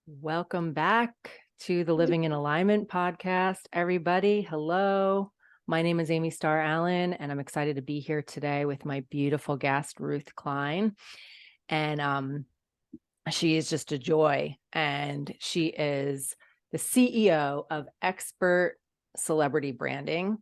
Welcome back to the Living in Alignment podcast, everybody. Hello. My name is Amy Starr Allen, and I'm excited to be here today with my beautiful guest, Ruth Klein. And she is just a joy. And she is the CEO of Expert Celebrity Branding.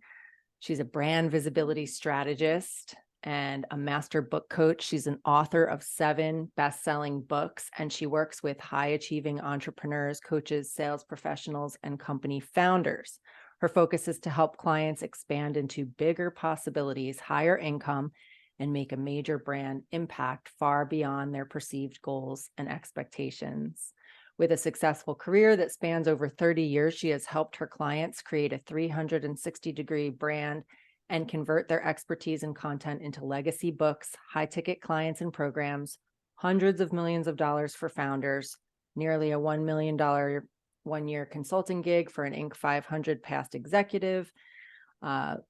She's a brand visibility strategist and a master book coach. She's an author of 7 best-selling books, and she works with high-achieving entrepreneurs, coaches, sales professionals, and company founders. Her focus is to help clients expand into bigger possibilities, higher income, and make a major brand impact far beyond their perceived goals and expectations. With a successful career that spans over 30 years, she has helped her clients create a 360-degree brand and convert their expertise and content into legacy books, high-ticket clients and programs, hundreds of millions of dollars for founders, nearly a $1 million one-year consulting gig for an Inc. 500 past executive,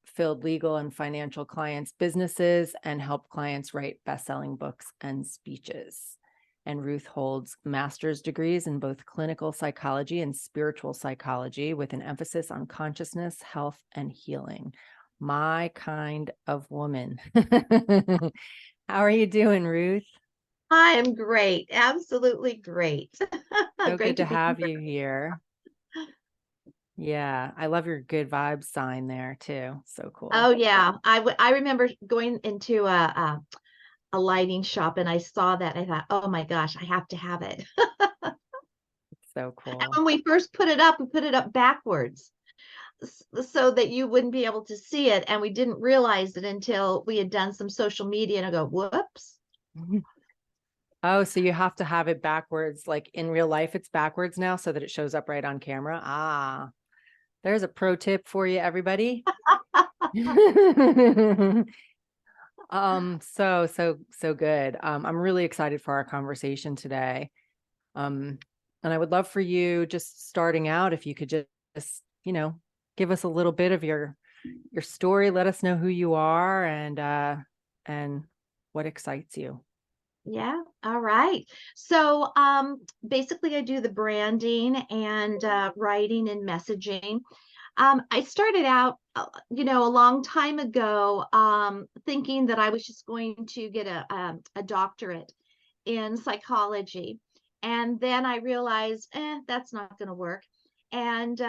filled legal and financial clients' businesses, and helped clients write best-selling books and speeches. And Ruth holds master's degrees in both clinical psychology and spiritual psychology with an emphasis on consciousness, health, and healing. My kind of woman. How are you doing, Ruth? I am great. Absolutely great. So Great good to to be have here. you here. Yeah, I love your good vibes sign there too. So Oh cool. yeah. I remember going into a lighting shop and I saw that. I thought, oh my gosh, I have to have it. So And cool. when we first put it up, we put it up backwards so that you wouldn't be able to see it. And we didn't realize it until we had done some social media and I go, whoops. Oh, so you have to have it backwards, like in real life, it's backwards now so that it shows up right on camera. Ah, there's a pro tip for you, everybody. So good. I'm really excited for our conversation today. And I would love for you, just starting out, if you could just give us a little bit of your story. Let us know who you are and what excites you. Yeah. All right. So basically I do the branding and writing and messaging. I started out, a long time ago, thinking that I was just going to get a doctorate in psychology. And then I realized, that's not going to work. And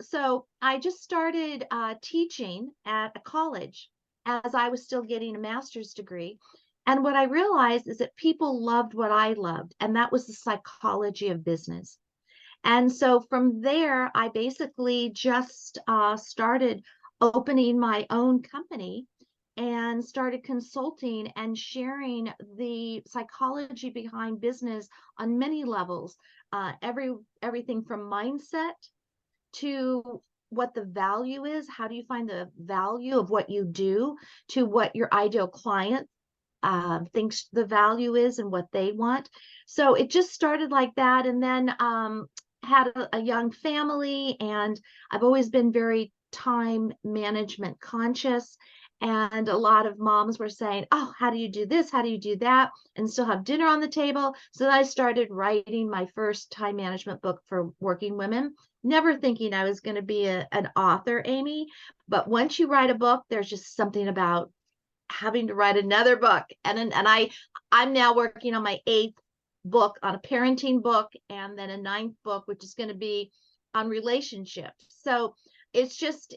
so I just started teaching at a college as I was still getting a master's degree. And what I realized is that people loved what I loved, and that was the psychology of business. And so from there, I basically just started opening my own company and started consulting and sharing the psychology behind business on many levels, everything from mindset to what the value is. How do you find the value of what you do, to what your ideal client thinks the value is and what they want. So it just started like that. And then had a young family, and I've always been very time management conscious. And a lot of moms were saying, oh, how do you do this? How do you do that? And still have dinner on the table. So then I started writing my first time management book for working women, never thinking I was going to be an author, Amy. But once you write a book, there's just something about having to write another book. I'm now working on my 8th book, on a parenting book, and then a 9th book, which is going to be on relationships. So it's just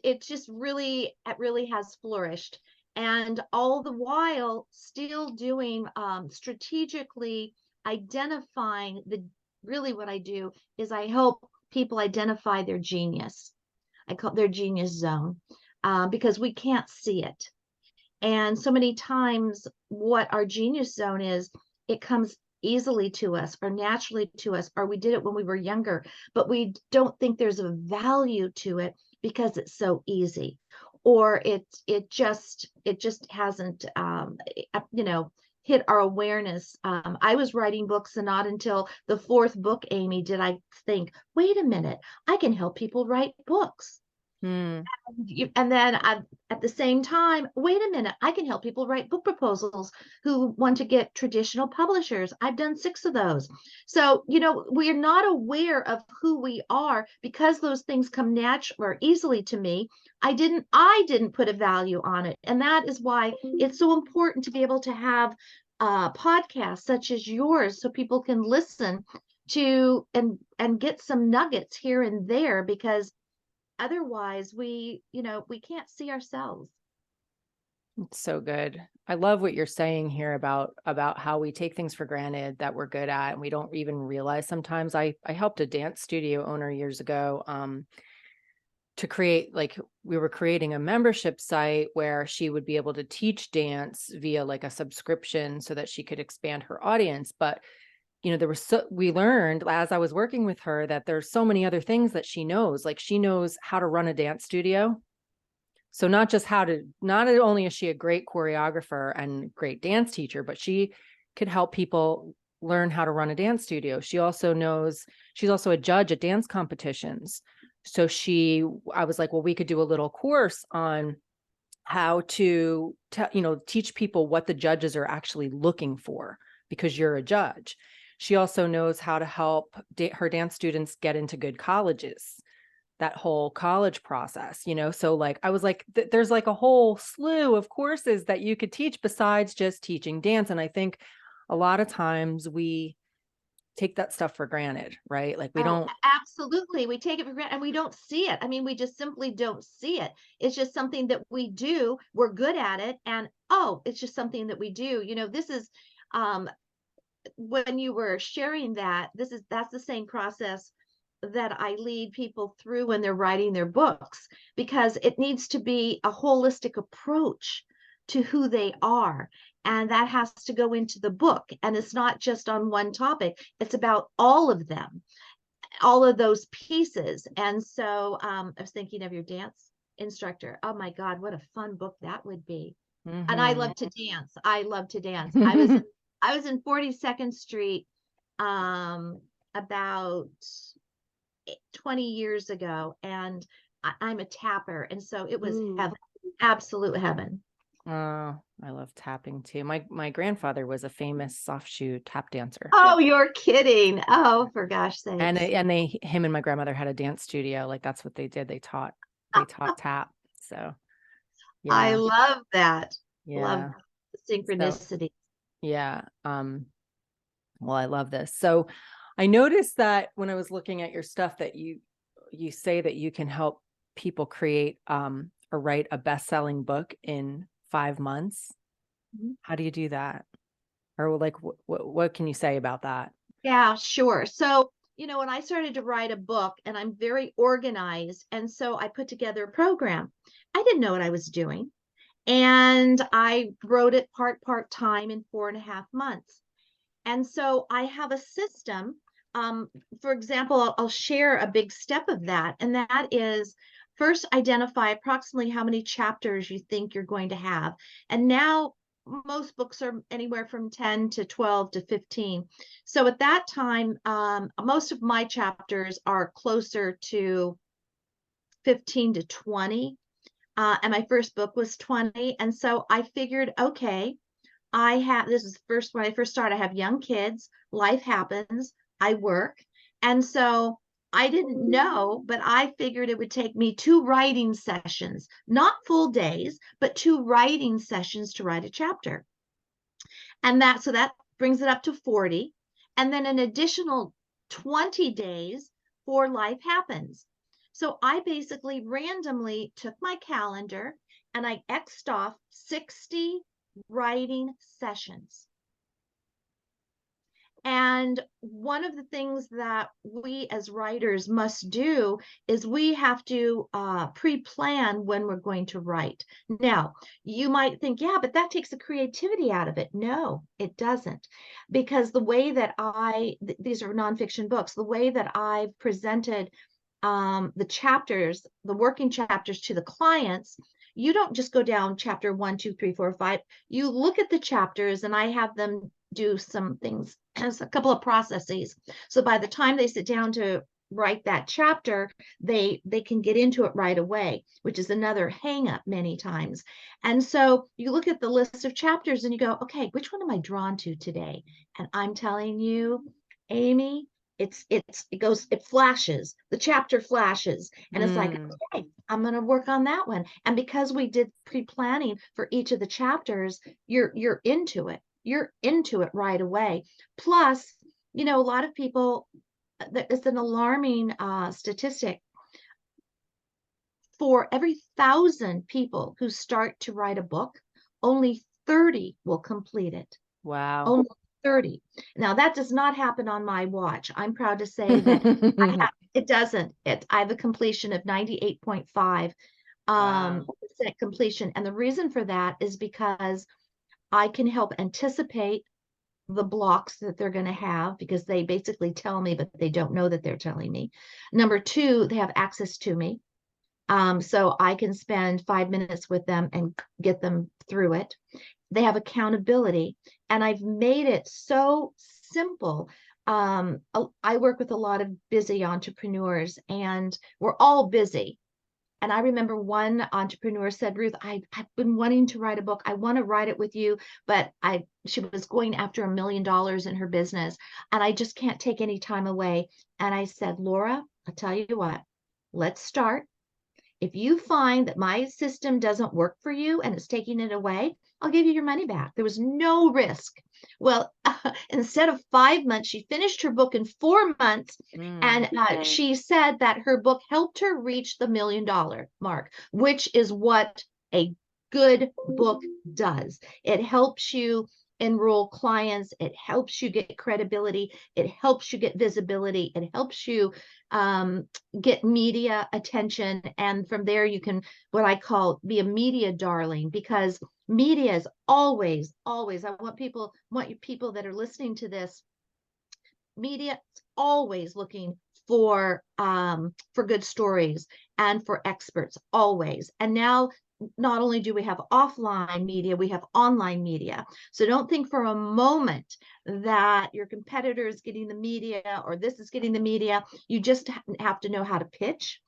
really, it really has flourished. And all the while still doing strategically identifying really what I do is I help people identify their genius. I call it their genius zone, because we can't see it. And so many times, what our genius zone is, it comes easily to us or naturally to us, or we did it when we were younger, but we don't think there's a value to it because it's so easy, or it just hasn't hit our awareness. I was writing books, and not until the 4th book, Amy, did I think, wait a minute, I can help people write books. Mm. And then at the same time, wait a minute, I can help people write book proposals who want to get traditional publishers. I've done 6 of those. So, we're not aware of who we are because those things come natural or easily to me. I didn't put a value on it. And that is why it's so important to be able to have podcasts such as yours so people can listen to and get some nuggets here and there, because otherwise we can't see ourselves. It's so good. I love what you're saying here about how we take things for granted that we're good at and we don't even realize sometimes. I helped a dance studio owner years ago to create, like, we were creating a membership site where she would be able to teach dance via like a subscription so that she could expand her audience. But we learned as I was working with her that there's so many other things that she knows. Like, she knows how to run a dance studio. So not only is she a great choreographer and great dance teacher, but she could help people learn how to run a dance studio. She's also a judge at dance competitions. So I was like, well, we could do a little course on how to teach people what the judges are actually looking for, because you're a judge. She also knows how to help her dance students get into good colleges, that whole college process. So like, I was like, there's like a whole slew of courses that you could teach besides just teaching dance. And I think a lot of times we take that stuff for granted, right? Like, we Oh, don't. absolutely. We take it for granted and we don't see it. I mean, we just simply don't see it. It's just something that we do. We're good at it. And it's just something that we do. This is um when you were sharing that's the same process that I lead people through when they're writing their books, because it needs to be a holistic approach to who they are. And that has to go into the book. And it's not just on one topic, it's about all of them, all of those pieces. And so I was thinking of your dance instructor. Oh my God, what a fun book that would be. And I Mhm. love to dance. I love to dance. I was in 42nd Street about 20 years ago, and I'm a tapper, and so it was Ooh. heaven, absolute heaven. Oh, I love tapping too. My grandfather was a famous soft shoe tap dancer. Oh, you're kidding. Oh, for gosh And sakes. him and my grandmother had a dance studio. Like, that's what they did. They taught tap. So I yeah, love that. Love yeah. the So synchronicity. yeah. Well, I love this. So I noticed that when I was looking at your stuff that you say that you can help people create or write a best-selling book in 5 months. Mhm. How do you do that? Or like, what can you say about that? Yeah, sure. So, when I started to write a book, and I'm very organized, and so I put together a program. I didn't know what I was doing. And I wrote it part time in 4.5 months. And so I have a system. For example, I'll share a big step of that, and that is first identify approximately how many chapters you think you're going to have. And now most books are anywhere from 10 to 12 to 15. So at that time, most of my chapters are closer to 15 to 20. And my first book was 20. And so I figured, okay, this is first when I first started, I have young kids, life happens, I work. And so I didn't know, but I figured it would take me 2 writing sessions, not full days, but 2 writing sessions to write a chapter. And that brings it up to 40. And then an additional 20 days for life happens. So I basically randomly took my calendar and I X'd off 60 writing sessions. And one of the things that we as writers must do is we have to pre-plan when we're going to write. Now, you might think, yeah, but that takes the creativity out of it. No, it doesn't. Because the way that these are nonfiction books, the way that I've presented the chapters, the working chapters to the clients, you don't just go down chapter 1, 2, 3, 4, 5. You look at the chapters, and I have them do some things as a couple of processes. So by the time they sit down to write that chapter, they can get into it right away, which is another hang up many times. And so you look at the list of chapters and you go, okay, which one am I drawn to today? And I'm telling you, Amy, it flashes, the chapter flashes, and it's like, Mm. okay, I'm going to work on that one. And because we did pre-planning for each of the chapters, you're into it. You're into it right away. Plus, a lot of people, it's an alarming statistic. For every 1,000 people who start to write a book, only 30 will complete it. Wow. Only 30. Now, that does not happen on my watch. I'm proud to say that it doesn't. I have a completion of 98.5 Wow. percent completion. And the reason for that is because I can help anticipate the blocks that they're going to have, because they basically tell me, but they don't know that they're telling me. Number two, they have access to me. So I can spend 5 minutes with them and get them through it. They have accountability, and I've made it so simple. I work with a lot of busy entrepreneurs, and we're all busy. And I remember one entrepreneur said, Ruth, I've been wanting to write a book. I want to write it with you, but she was going after $1 million in her business, and I just can't take any time away. And I said, Laura, I'll tell you what, let's start. If you find that my system doesn't work for you and it's taking it away, I'll give you your money back. There was no risk. Well, instead of 5 months, she finished her book in 4 months. Mm. And she said that her book helped her reach the $1 million mark, which is what a good book does. It helps you enroll clients. It helps you get credibility. It helps you get visibility. It helps you get media attention. And from there, you can, what I call, be a media darling, because media is always, always, I want you people that are listening to this, media is always looking for good stories and for experts, always. And now, not only do we have offline media, we have online media. So don't think for a moment that your competitor is getting the media or this is getting the media. You just have to know how to pitch.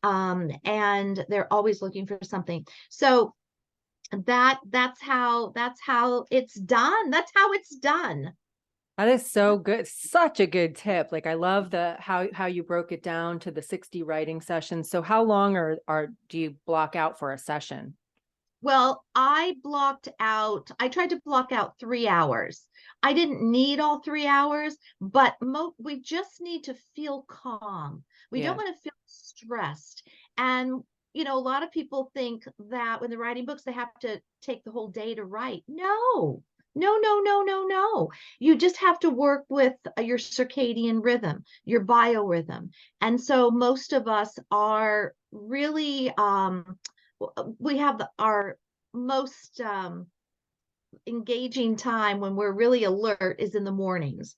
And they're always looking for something. So that's how it's done. That's how it's done. That is so good. Such a good tip. Like I love the how you broke it down to the 60 writing sessions. So how long are do you block out for a session? Well, I tried to block out 3 hours. I didn't need all 3 hours, but we just need to feel calm. We don't Yeah. want to feel stressed. And, a lot of people think that when they're writing books, they have to take the whole day to write. No, no, no, no, no, no. You just have to work with your circadian rhythm, your biorhythm. And so most of us are really, we have our most engaging time when we're really alert is in the mornings.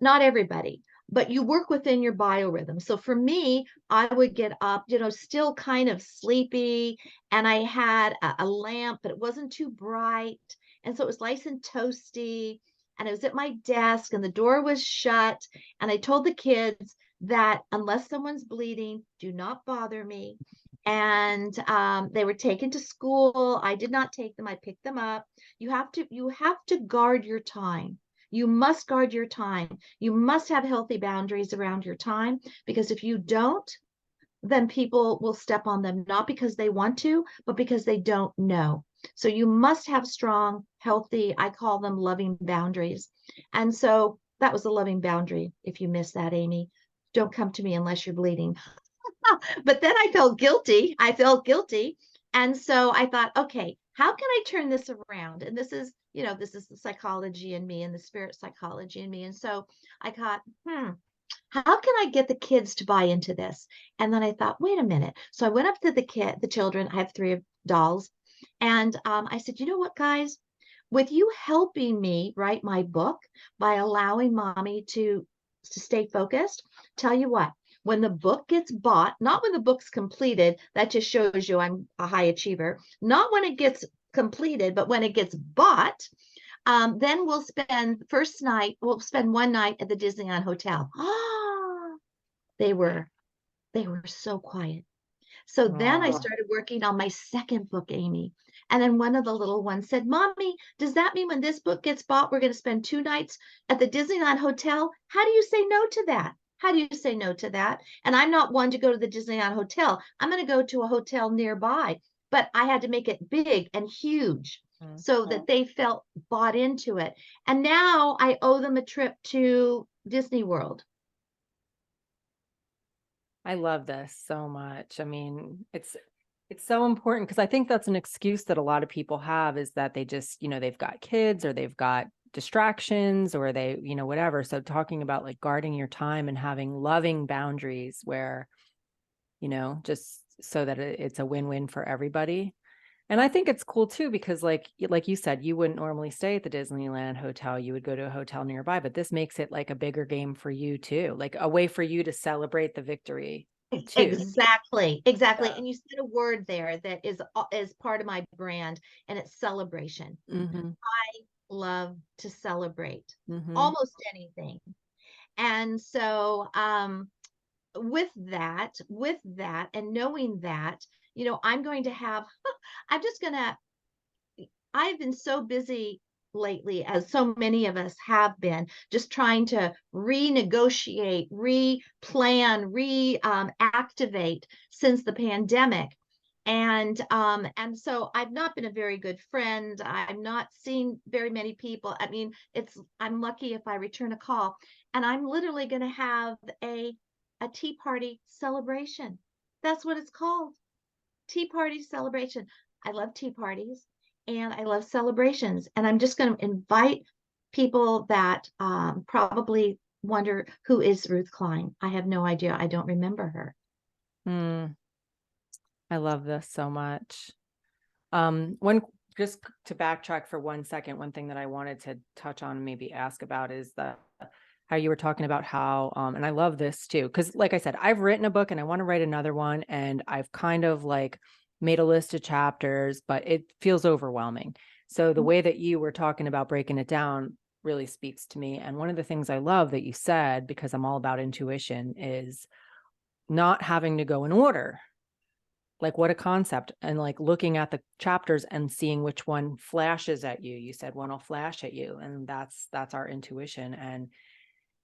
Not everybody, but you work within your biorhythm. So for me, I would get up, still kind of sleepy, and I had a lamp, but it wasn't too bright. And so it was nice and toasty. And I was at my desk and the door was shut. And I told the kids that unless someone's bleeding, do not bother me. And they were taken to school. I did not take them. I picked them up. You have to guard your time. You must guard your time. You must have healthy boundaries around your time, because if you don't, then people will step on them, not because they want to, but because they don't know. So you must have strong, healthy, I call them loving boundaries. And so that was a loving boundary. If you miss that, Amy, don't come to me unless you're bleeding. But then I felt guilty. I felt guilty. And so I thought, okay, how can I turn this around? And this is the psychology in me and the spirit psychology in me. And so I thought, how can I get the kids to buy into this? And then I thought, wait a minute. So I went up to the children. I have three dolls. And I said, you know what, guys? With you helping me write my book by allowing mommy to stay focused, tell you what, when the book gets bought, not when the book's completed, that just shows you I'm a high achiever, not when it gets completed, but when it gets bought, then we'll spend one night at the Disneyland Hotel. They were so quiet. So then I Oh, started working on my second book, Amy. And then one of the little ones said, Mommy, does that mean when this book gets bought, we're going to spend 2 nights at the Disneyland Hotel? How do you say no to that? How do you say no to that? And I'm not one to go to the Disneyland Hotel. I'm going to go to a hotel nearby. But I had to make it big and huge mm. so that they felt bought into it. And now I owe them a trip to Disney World. I love this so much. I mean, it's so important because I think that's an excuse that a lot of people have is that they just, they've got kids or they've got distractions or they, whatever. So talking about like guarding your time and having loving boundaries where, just so that it's a win-win for everybody. And I think it's cool too, because like you said, you wouldn't normally stay at the Disneyland hotel. You would go to a hotel nearby, but this makes it like a bigger game for you too, like a way for you to celebrate the victory too. Exactly, exactly. Yeah. And you said a word there that is part of my brand, and it's celebration. Mm-hmm. Love to celebrate Mm-hmm. almost anything. And so with that and knowing that, I'm going to have I'm just going to I've been so busy lately, as so many of us have been, just trying to renegotiate, replan, activate since the pandemic. And so I've not been a very good friend. I'm not seeing very many people. I mean, I'm lucky if I return a call. And I'm literally going to have a tea party celebration. That's what it's called. Tea party celebration. I love tea parties and I love celebrations. And I'm just going to invite people that probably wonder, who is Ruth Klein? I have no idea. I don't remember her. Mm, I love this so much. One just to backtrack for 1 second, one thing that I wanted to touch on, maybe ask about is how you were talking about how, and I love this too, because like I said, I've written a book and I want to write another one, and I've kind of like made a list of chapters, but it feels overwhelming. So the way that you were talking about breaking it down really speaks to me. And one of the things I love that you said, because I'm all about intuition, is not having to go in order. Like what a concept. And like looking at the chapters and seeing which one flashes at you. You said one will flash at you, and that's our intuition,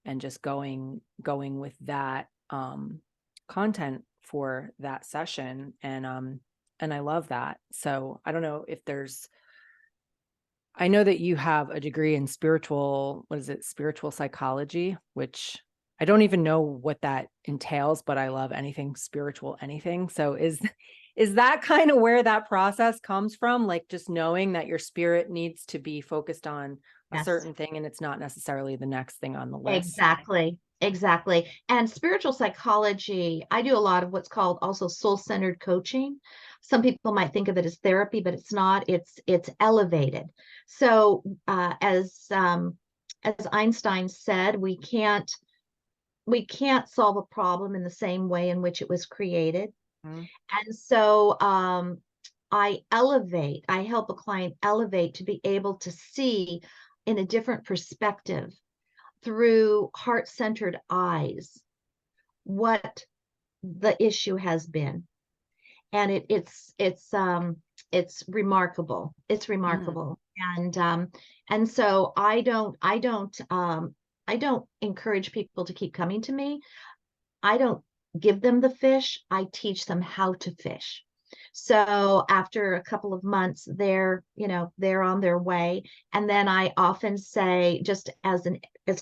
and just going with that content for that session. And I love that. So I don't know if I know that you have a degree in spiritual psychology, which I don't even know what that entails, but I love anything spiritual, anything. So is that kind of where that process comes from? Like just knowing that your spirit needs to be focused on a Yes. certain thing and it's not necessarily the next thing on the list. Exactly. Exactly. And spiritual psychology, I do a lot of what's called also soul-centered coaching. Some people might think of it as therapy, but it's not. It's elevated. So as Einstein said, we can't solve a problem in the same way in which it was created. Mhm. And so I help a client elevate to be able to see in a different perspective through heart-centered eyes what the issue has been. And it's remarkable. It's Mm. remarkable. And so I don't encourage people to keep coming to me. I don't give them the fish. I teach them how to fish. So after a couple of months, they're on their way. And then I often say, just as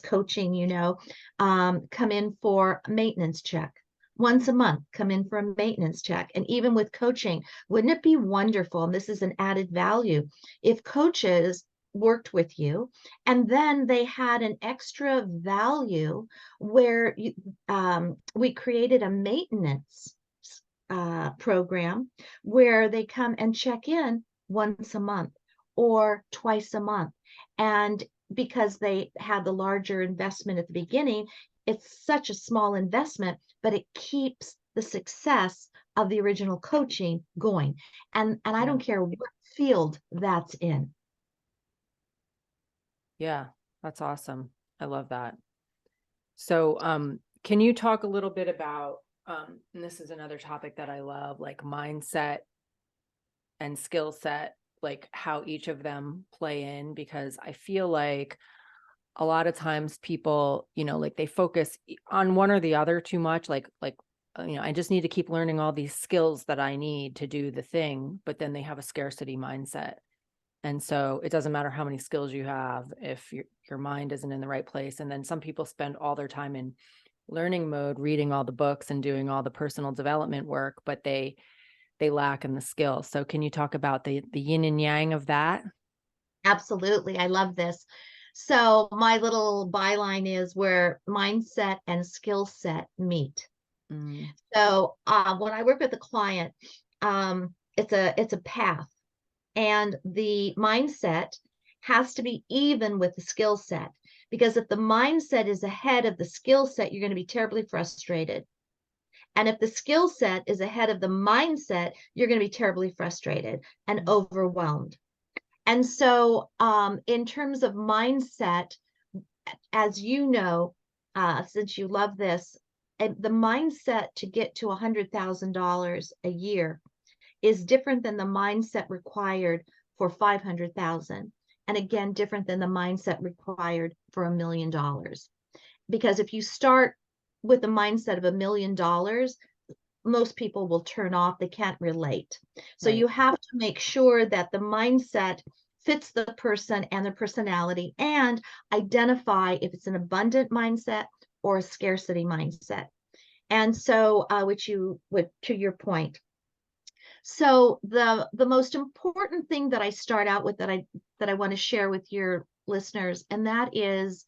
coaching, come in for a maintenance check. Once a month, come in for a maintenance check. And even with coaching, wouldn't it be wonderful? And this is an added value. If coaches worked with you and then they had an extra value where we created a maintenance program where they come and check in once a month or twice a month. And because they had the larger investment at the beginning, it's such a small investment, but it keeps the success of the original coaching going. And I Yeah. don't care what field that's in. Yeah. That's awesome. I love that. So, Can you talk a little bit about, and this is another topic that I love, like mindset and skill set, like how each of them play in, because I feel like a lot of times people, like they focus on one or the other too much, I just need to keep learning all these skills that I need to do the thing, but then they have a scarcity mindset. And so it doesn't matter how many skills you have if your mind isn't in the right place. And then some people spend all their time in learning mode, reading all the books and doing all the personal development work, but they lack in the skill. So can you talk about the yin and yang of that? Absolutely. I love this. So my little byline is where mindset and skill set meet. Mm, So when I work with a client, it's a path, and the mindset has to be even with the skill set. Because if the mindset is ahead of the skill set, you're going to be terribly frustrated. And if the skill set is ahead of the mindset, you're going to be terribly frustrated and mm, overwhelmed. And so, in terms of mindset, as you know, since you love this, the mindset to get to $100,000 a year is different than the mindset required for 500,000, and again, different than the mindset required for $1 million. Because if you start with the mindset of $1 million, most people will turn off. They can't relate. So right. you have to make sure that the mindset fits the person and their personality, and identify if it's an abundant mindset or a scarcity mindset. And so, which you would, to your point. So the most important thing that I start out with, that I want to share with your listeners, and that is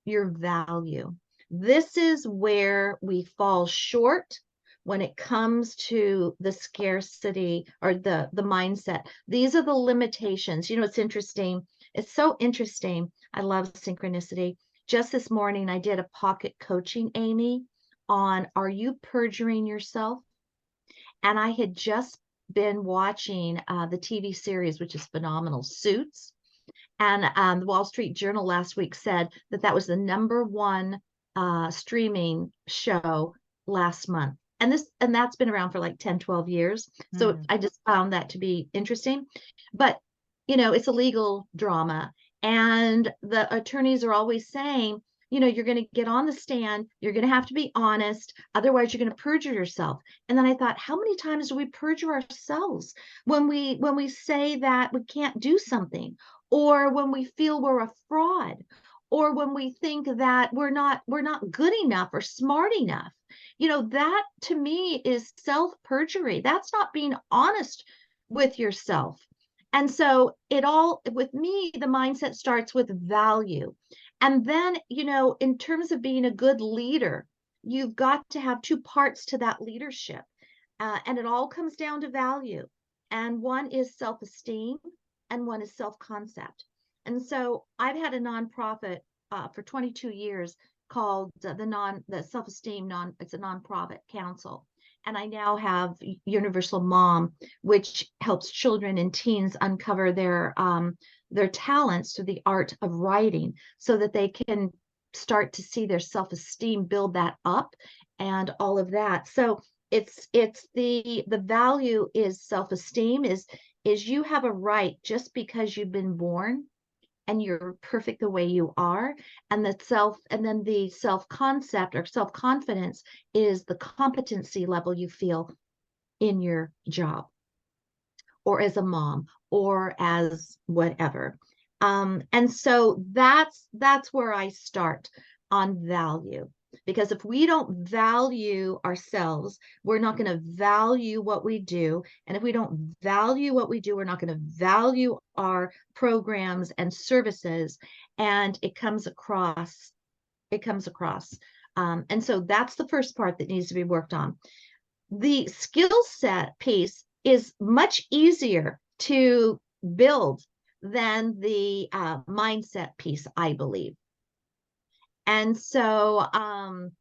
your value. This is where we fall short when it comes to the scarcity or the mindset. These are the limitations. It's interesting. It's so interesting. I love synchronicity. Just this morning, I did a pocket coaching, Amy, on are you perjuring yourself? And I had just been watching the TV series, which is phenomenal, Suits. And the Wall Street Journal last week said that that was the number one streaming show last month. And that's been around for like 10, 12 years. So Mm, I just found that to be interesting. But, it's a legal drama. And the attorneys are always saying, you're going to get on the stand, you're going to have to be honest, otherwise you're going to perjure yourself. And then I thought, how many times do we perjure ourselves when we say that we can't do something, or when we feel we're a fraud, or when we think that we're not good enough or smart enough? That to me is self perjury. That's not being honest with yourself. And so it all, with me, the mindset starts with value. And then, in terms of being a good leader, you've got to have two parts to that leadership. And it all comes down to value. And one is self esteem, and one is self concept. And so I've had a nonprofit for 22 years called the self esteem it's a nonprofit council. And I now have Universal Mom, which helps children and teens uncover their talents through the art of writing, so that they can start to see their self esteem, build that up, and all of that. So it's the value is self esteem, is you have a right just because you've been born and you're perfect the way you are. And then the self concept or self confidence is the competency level you feel in your job, or as a mom, or as whatever. And so that's where I start on value. Because if we don't value ourselves, we're not going to value what we do. And if we don't value what we do, we're not going to value our programs and services. And it comes across. And so that's the first part that needs to be worked on. The skill set piece is much easier to build than the mindset piece, I believe. And so, and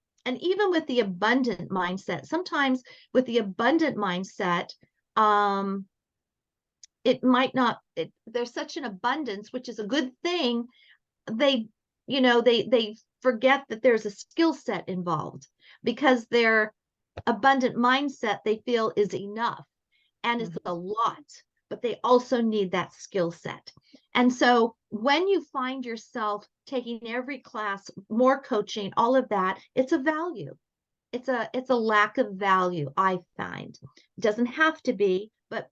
even with the abundant mindset, sometimes with the abundant mindset, um, it might not, there's such an abundance, which is a good thing. They, they forget that there's a skill set involved, because their abundant mindset they feel is enough, and it's Mhm. a lot, but they also need that skill set. And so when you find yourself taking every class, more coaching, all of that, it's a value. It's a lack of value, I find. It doesn't have to be, but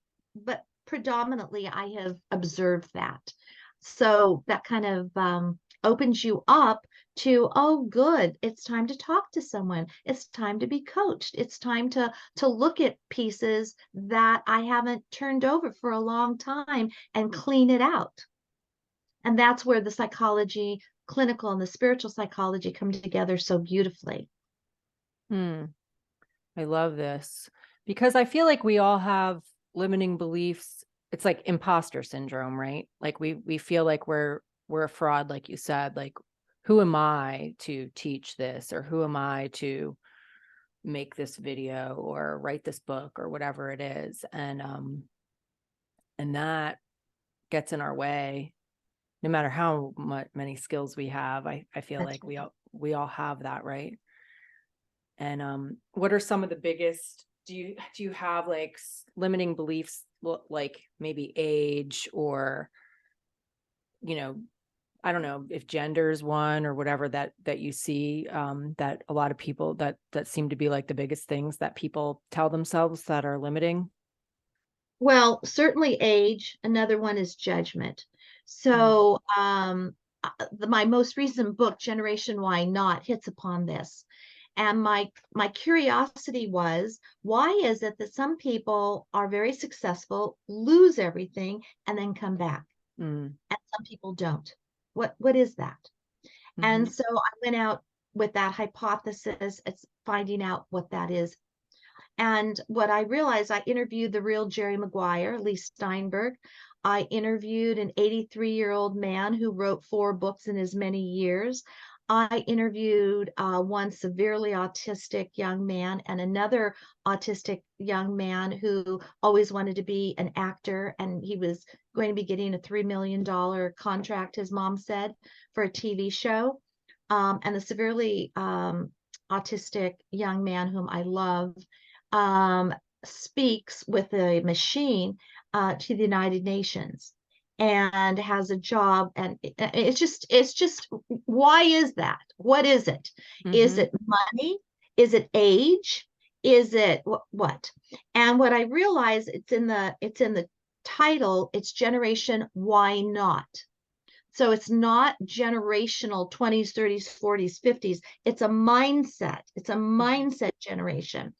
predominantly I have observed that. So that kind of opens you up to, oh, good, it's time to talk to someone. It's time to be coached. It's time to look at pieces that I haven't turned over for a long time and clean it out. And that's where the psychology, clinical and the spiritual psychology come together so beautifully. Hmm. I love this because I feel like we all have limiting beliefs. It's like imposter syndrome, right? Like we feel like we're a fraud, like you said. Like, who am I to teach this, or who am I to make this video or write this book or whatever it is? And that gets in our way, no matter how many skills we have. I feel That's like we all have that, right? And what are some of the biggest, do you have like limiting beliefs, like maybe age, or, you know, I don't know if gender is one, or whatever that you see, that a lot of people that seem to be like the biggest things that people tell themselves that are limiting. Well, certainly age. Another one is judgment. Mm. So, my most recent book, Generation Why Not, hits upon this. And my curiosity was, why is it that some people are very successful, lose everything, and then come back, Mm. and some people don't? What is that? And Hmm. so I went out with that hypothesis. It's finding out what that is. And what I realized, I interviewed the real Jerry Maguire, Lee Steinberg. I interviewed an 83-year-old man who wrote 4 books in as many years. I interviewed one severely autistic young man and another autistic young man who always wanted to be an actor, and he was going to be getting a $3 million contract, his mom said, for a TV show. And the severely autistic young man, whom I love, um, speaks with a machine to the United Nations and has a job. And it's just, why is that? What is it? Is Hmm. it money? Is it age? Is it what? And what I realize, it's in the title. It's Generation Why Not. So it's not generational 20s, 30s, 40s, 50s. It's a mindset. It's a mindset generation.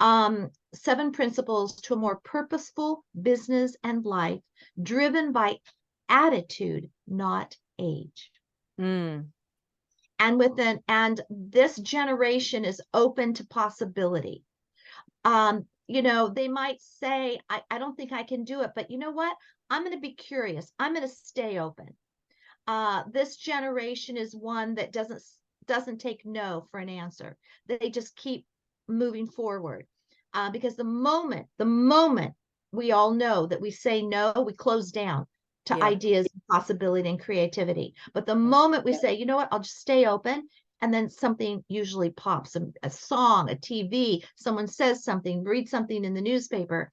7 principles to a more purposeful business and life, driven by attitude, not age. Mm. And this generation is open to possibility. They might say, I don't think I can do it, but you know what? I'm going to be curious. I'm going to stay open. This generation is one that doesn't take no for an answer. They just keep moving forward. Because the moment we all know that we say no, we close down to Yeah. ideas, possibility, and creativity. But the Yeah. moment we say, you know what, I'll just stay open, and then something usually pops, a song, a TV, someone says something, read something in the newspaper.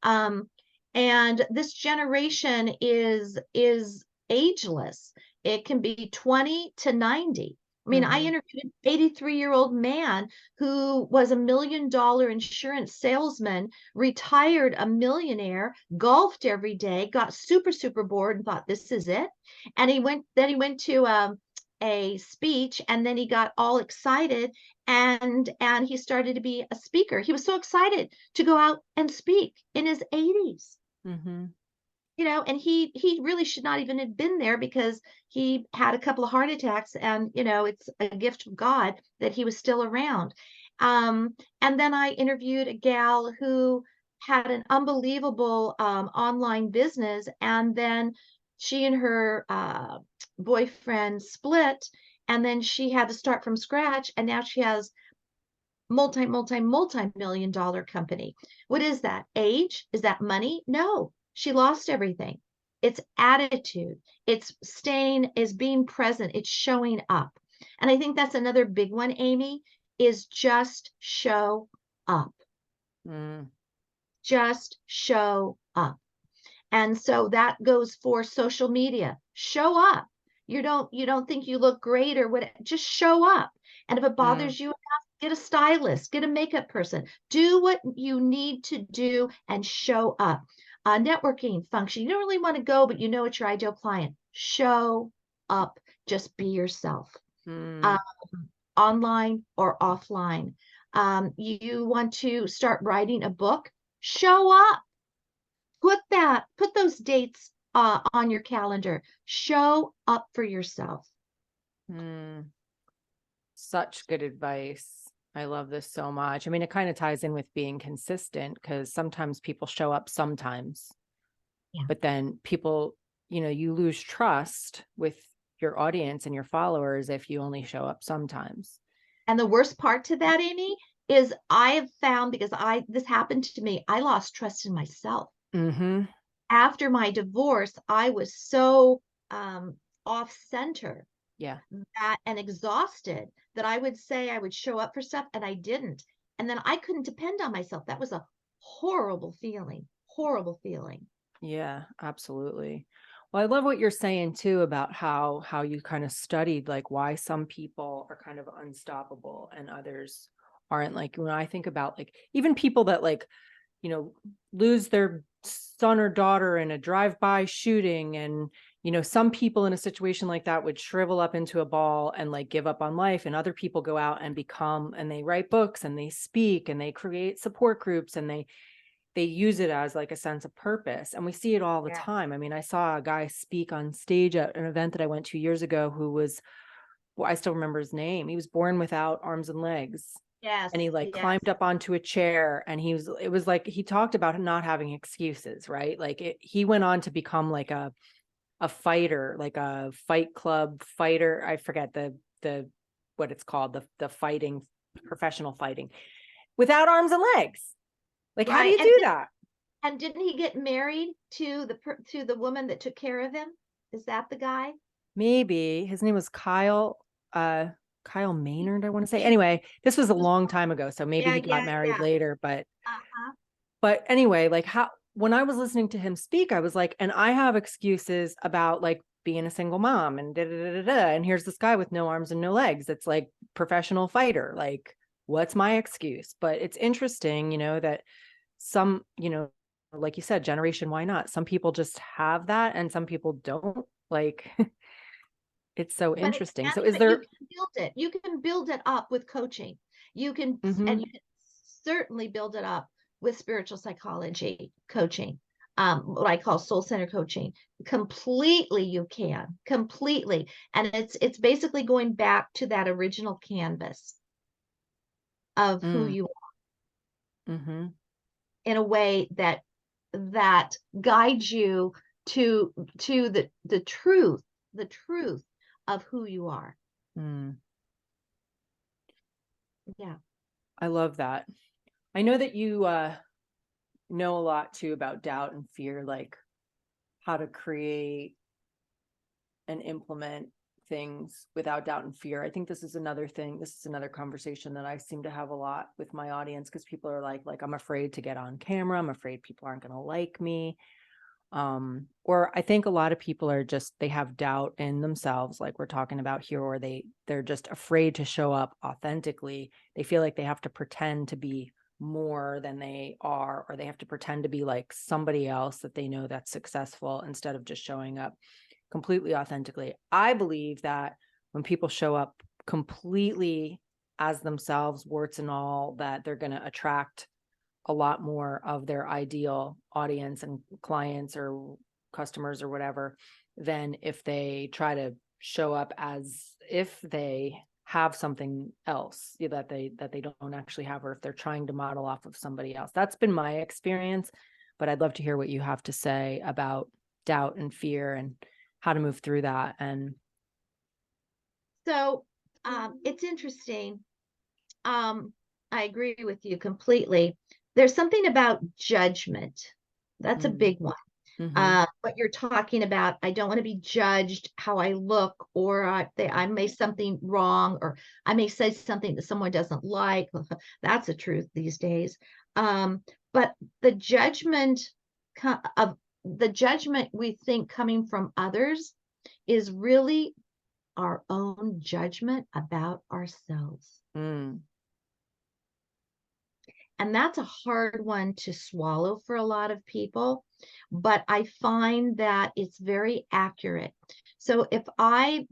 Um, and this generation is ageless. It can be 20 to 90. I mean, I Hmm. interviewed an 83-year-old man who was a $1 million insurance salesman, retired a millionaire, golfed every day, got super, super bored and thought, this is it. And he went to a speech, and then he got all excited, and he started to be a speaker. He was so excited to go out and speak in his 80s. Hmm. And he really should not even have been there, because he had a couple of heart attacks, and it's a gift of God that he was still around. And then I interviewed a gal who had an unbelievable online business, and then she and her boyfriend split, and then she had to start from scratch, and now she has multi-million-dollar company. What is that? Age? Is that money? No, she lost everything. It's attitude. It's staying, is being present. It's showing up. And I think that's another big one, Amy, is just show up. Mm, Just show up. And so that goes for social media. Show up. You don't think you look great or what, just show up. And if it mm, bothers you, get a stylist, get a makeup person, do what you need to do and show up. A networking function. You don't really want to go, but you know it's your ideal client. Show up. Just be yourself. mm, Um, online or offline. You want to start writing a book? Show up. Put those dates on your calendar. Show up for yourself. mm. Such good advice. I love this so much. I mean, it kind of ties in with being consistent because sometimes people show up sometimes, Yeah. but then people, you lose trust with your audience and your followers if you only show up sometimes. And the worst part to that, Amy, is I have found, because this happened to me, I lost trust in myself. Mm-hmm. After my divorce, I was so off center Yeah. that and exhausted that I would say I would show up for stuff and I didn't. And then I couldn't depend on myself. That was a horrible feeling. Horrible feeling. Yeah, absolutely. Well, I love what you're saying too about how you kind of studied like why some people are kind of unstoppable and others aren't. Like when I think about like even people that like, lose their son or daughter in a drive-by shooting, and some people in a situation like that would shrivel up into a ball and like give up on life, and other people go out and become, and they write books and they speak and they create support groups and they use it as like a sense of purpose. And we see it all the Yeah. time. I mean, I saw a guy speak on stage at an event that I went to years ago who was, well, I still remember his name. He was born without arms and legs. Yes. And he like Yes. climbed up onto a chair, and it was like, he talked about not having excuses, right? Like he went on to become like a fighter, like a fight club fighter. I forget the, what it's called, the fighting, professional fighting without arms and legs. Like, how do Right. you do that? And didn't he get married to the woman that took care of him? Is that the guy? Maybe his name was uh, Kyle Maynard, I want to say. He Anyway, this was a was, long time ago, so maybe yeah, he got yeah, married yeah. later, but Uh-huh. anyway, like how when I was listening to him speak, I was like, and I have excuses about like being a single mom and da da da da da. And here's this guy with no arms and no legs. It's like professional fighter. Like, what's my excuse? But it's interesting, that some, like you said, generation, why not? Some people just have that and some people don't. Like, it's so But it interesting. can, So is but you there, can build it. You can build it up with coaching. And mhm, you can certainly build it up with spiritual psychology coaching, what I call soul center coaching. Completely, you can completely, and it's basically going back to that original canvas of who mm, you mhm, in a way that guides you to the truth of who you are. mm. Yeah. I love that. I know that you know a lot too about doubt and fear, like how to create and implement things without doubt and fear. I think this is another thing. This is another conversation that I seem to have a lot with my audience because people are like, I'm afraid to get on camera. I'm afraid people aren't going to like me. Or I think a lot of people are just, they have doubt in themselves, like we're talking about here, or they're just afraid to show up authentically. They feel like they have to pretend to be more than they are, or they have to pretend to be like somebody else that they know that's successful instead of just showing up completely authentically. I believe that when people show up completely as themselves, warts and all, that they're going to attract a lot more of their ideal audience and clients or customers or whatever than if they try to show up as if they have something else that they don't actually have, or if they're trying to model off of somebody else. That's been my experience, but I'd love to hear what you have to say about doubt and fear and how to move through that. And So it's interesting. Um, I agree with you completely. There's something about judgment. That's a mm, big one. Mm-hmm. What you're talking about, I don't want to be judged how I look, or I may something wrong, or I may say something that someone doesn't like. That's the truth these days. But the judgment of the judgment we think coming from others is really our own judgment about ourselves. Mm. And that's a hard one to swallow for a lot of people, but I find that it's very accurate. So if I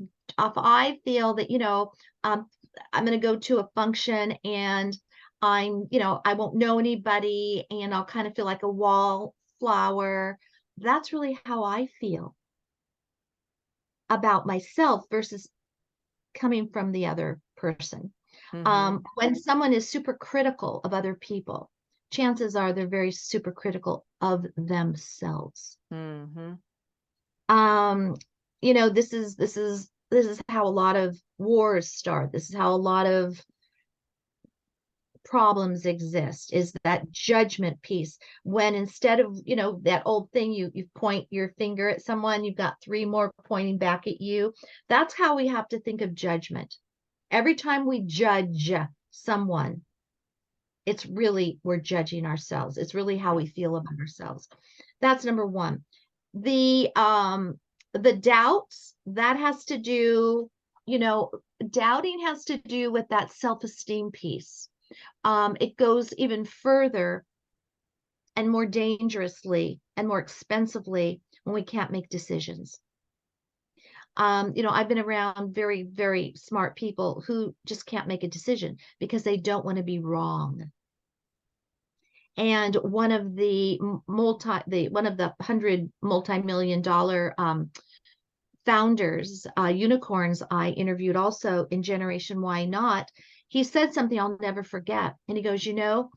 feel that, I'm going to go to a function and I won't know anybody and I'll kind of feel like a wallflower. That's really how I feel about myself versus coming from the other person. Mm-hmm. When someone is super critical of other people, chances are they're very super critical of themselves. Mm-hmm. Um, this is how a lot of wars start. This is how a lot of problems exist, is that judgment piece, when instead of that old thing, you point your finger at someone, you've got three more pointing back at you. That's how we have to think of judgment. Every time we judge someone, it's really, we're judging ourselves. It's really how we feel about ourselves. That's number one. The doubts, that has to do, doubting has to do with that self-esteem piece. It goes even further and more dangerously and more expensively when we can't make decisions. I've been around very, very smart people who just can't make a decision because they don't want to be wrong. And one of the one of the 100 multi-million dollar founders, unicorns, I interviewed also in Generation Why Not, he said something I'll never forget. And he goes, you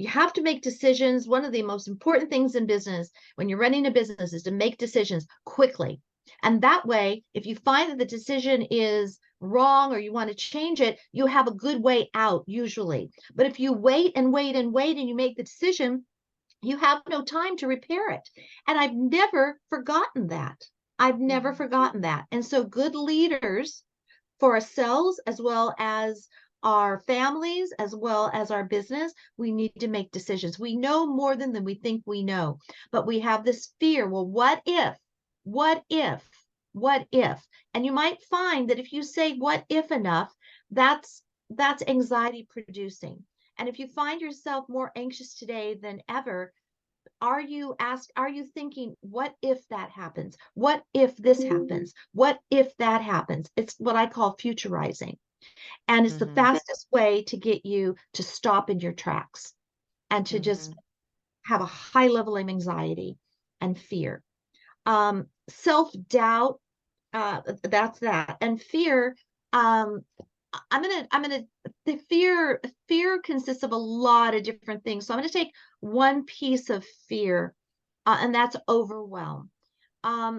have to make decisions. One of the most important things in business when you're running a business is to make decisions quickly. And that way, if you find that the decision is wrong or you want to change it, you have a good way out usually. But if you wait and wait and wait and you make the decision, you have no time to repair it. And I've never forgotten that. I've never forgotten that. And so good leaders for ourselves, as well as our families, as well as our business, we need to make decisions. We know more than we think we know, but we have this fear. Well, what if? What if? What if? And you might find that if you say what if enough, that's anxiety producing. And if you find yourself more anxious today than ever, are you thinking, what if that happens? What if this happens? What if that happens? It's what I call futurizing. And it's the Mm-hmm. fastest way to get you to stop in your tracks and to just Mm-hmm. have a high level of anxiety and fear. Self-doubt, that's that. And fear, um, the fear consists of a lot of different things. So I'm gonna take one piece of fear, and that's overwhelm.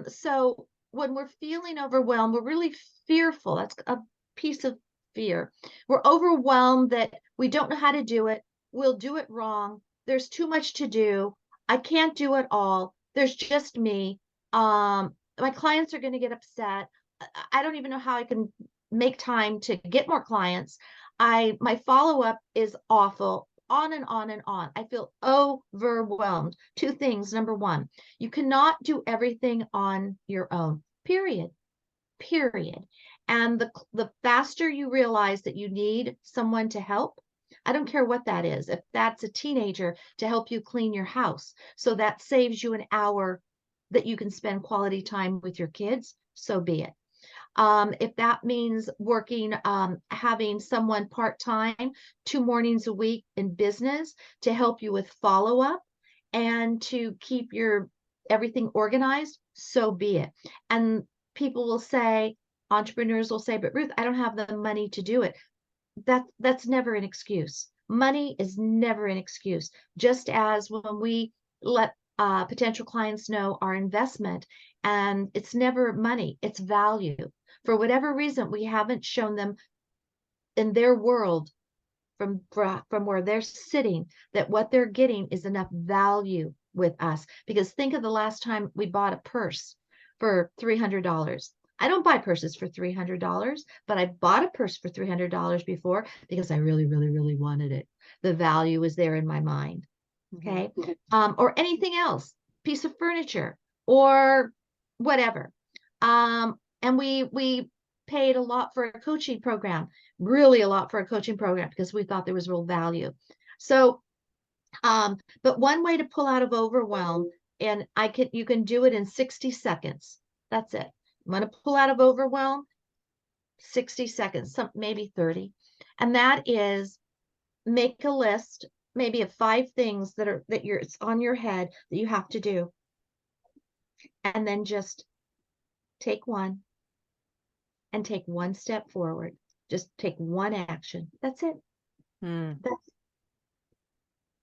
So when we're feeling overwhelmed, we're really fearful. That's a piece of fear. We're overwhelmed that we don't know how to do it. We'll do it wrong. There's too much to do. I can't do it all. There's just me. My clients are going to get upset. I don't even know how I can make time to get more clients. My follow-up is awful. On and on and on. I feel overwhelmed. Two things. Number one, you cannot do everything on your own, period. Period. And the faster you realize that you need someone to help, I don't care what that is. If that's a teenager to help you clean your house, so that saves you an hour that you can spend quality time with your kids, so be it. If that means working, having someone part-time, 2 mornings a week in business to help you with follow-up and to keep your everything organized, so be it. And people will say, entrepreneurs will say, but Ruth, I don't have the money to do it. That's never an excuse. Money is never an excuse. Just as when we let potential clients know our investment, and it's never money, it's value. For whatever reason, we haven't shown them in their world from where they're sitting that what they're getting is enough value with us, because think of the last time we bought a purse for $300. I don't buy purses for $300, but I bought a purse for $300 before because I really, really, really wanted it. The value was there in my mind. Okay. Or anything else, piece of furniture or whatever. And we paid a lot for a coaching program, really a lot for a coaching program, because we thought there was real value. So, but one way to pull out of overwhelm, and you can do it in 60 seconds. That's it. I'm going to pull out of overwhelm, 60 seconds, maybe 30. And that is, make a list, maybe of 5 things it's on your head that you have to do. And then just take one and take one step forward. Just take one action. That's it. That's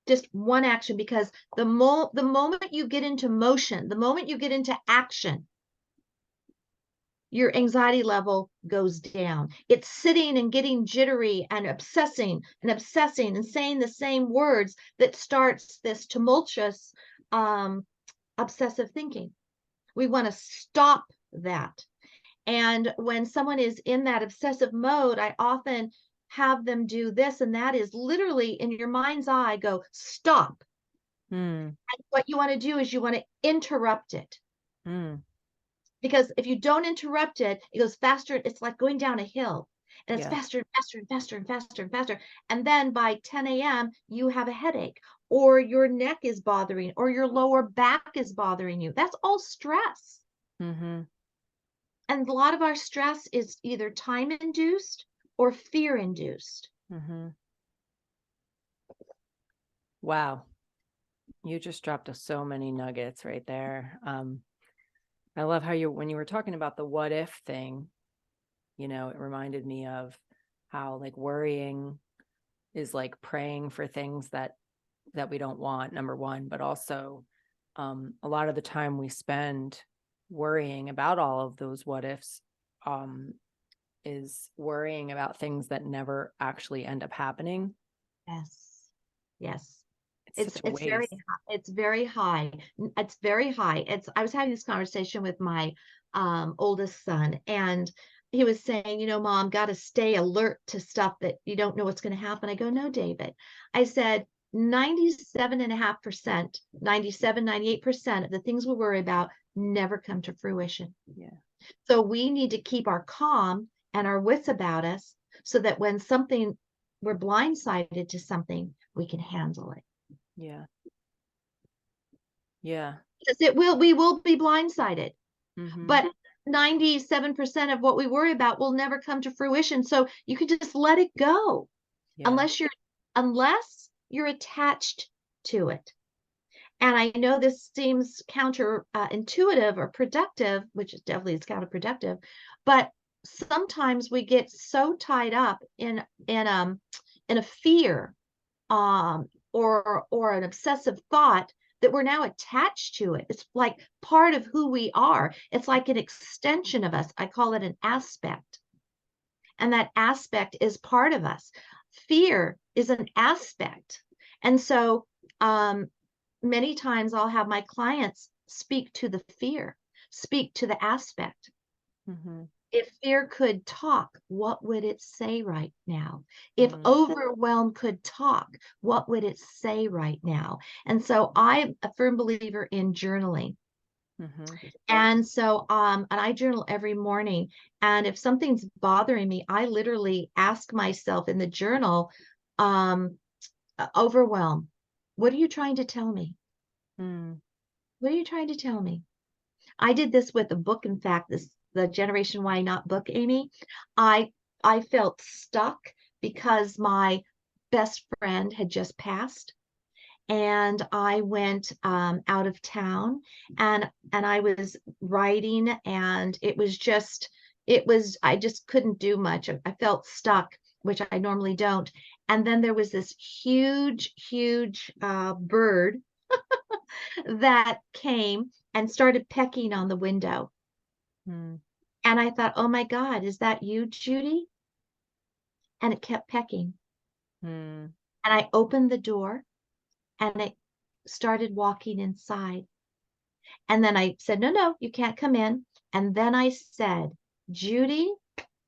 just one action, because the moment you get into motion, the moment you get into action, your anxiety level goes down. It's sitting and getting jittery and obsessing and saying the same words that starts this tumultuous obsessive thinking. We want to stop that. And when someone is in that obsessive mode, I often have them do this, and that is literally in your mind's eye, go stop. And what you want to do is you want to interrupt it. Because if you don't interrupt it, it goes faster. It's like going down a hill, and it's faster and faster and faster and faster and faster. And then by 10 a.m., you have a headache, or your neck is bothering, or your lower back is bothering you. That's all stress. And a lot of our stress is either time-induced or fear-induced. Wow. You just dropped so many nuggets right there. I love how when you were talking about the what if thing, it reminded me of how like worrying is like praying for things that we don't want, number one, but also a lot of the time we spend worrying about all of those what ifs is worrying about things that never actually end up happening. Yes. It's very high. It's very high. I was having this conversation with my oldest son, and he was saying, Mom, got to stay alert to stuff that you don't know what's going to happen. I go, no, David. I said 97.5%, 98% of the things we worry about never come to fruition. So we need to keep our calm and our wits about us, so that when we're blindsided to something, we can handle it. Because we will be blindsided. But 97% of what we worry about will never come to fruition. So you can just let it go, unless you're attached to it. And I know this seems counterintuitive or productive, which definitely is counterproductive, but sometimes we get so tied up in a fear or an obsessive thought that we're now attached to it. It's like part of who we are. It's like an extension of us. I call it an aspect. And that aspect is part of us. Fear is an aspect. And so many times I'll have my clients speak to the fear, speak to the aspect. If fear could talk, what would it say right now? If overwhelm could talk, what would it say right now? And so I'm a firm believer in journaling. And so and I journal every morning. And if something's bothering me, I literally ask myself in the journal, overwhelm, what are you trying to tell me? What are you trying to tell me? I did this with a book. In fact, the Generation Why Not book, Amy. I felt stuck because my best friend had just passed, and I went out of town, and I was writing, and I just couldn't do much. I felt stuck, which I normally don't. And then there was this huge bird that came and started pecking on the window. And I thought, oh my God, is that you, Judy? And it kept pecking. And I opened the door, and started walking inside. And then I said, no, no, you can't come in. And then I said, Judy,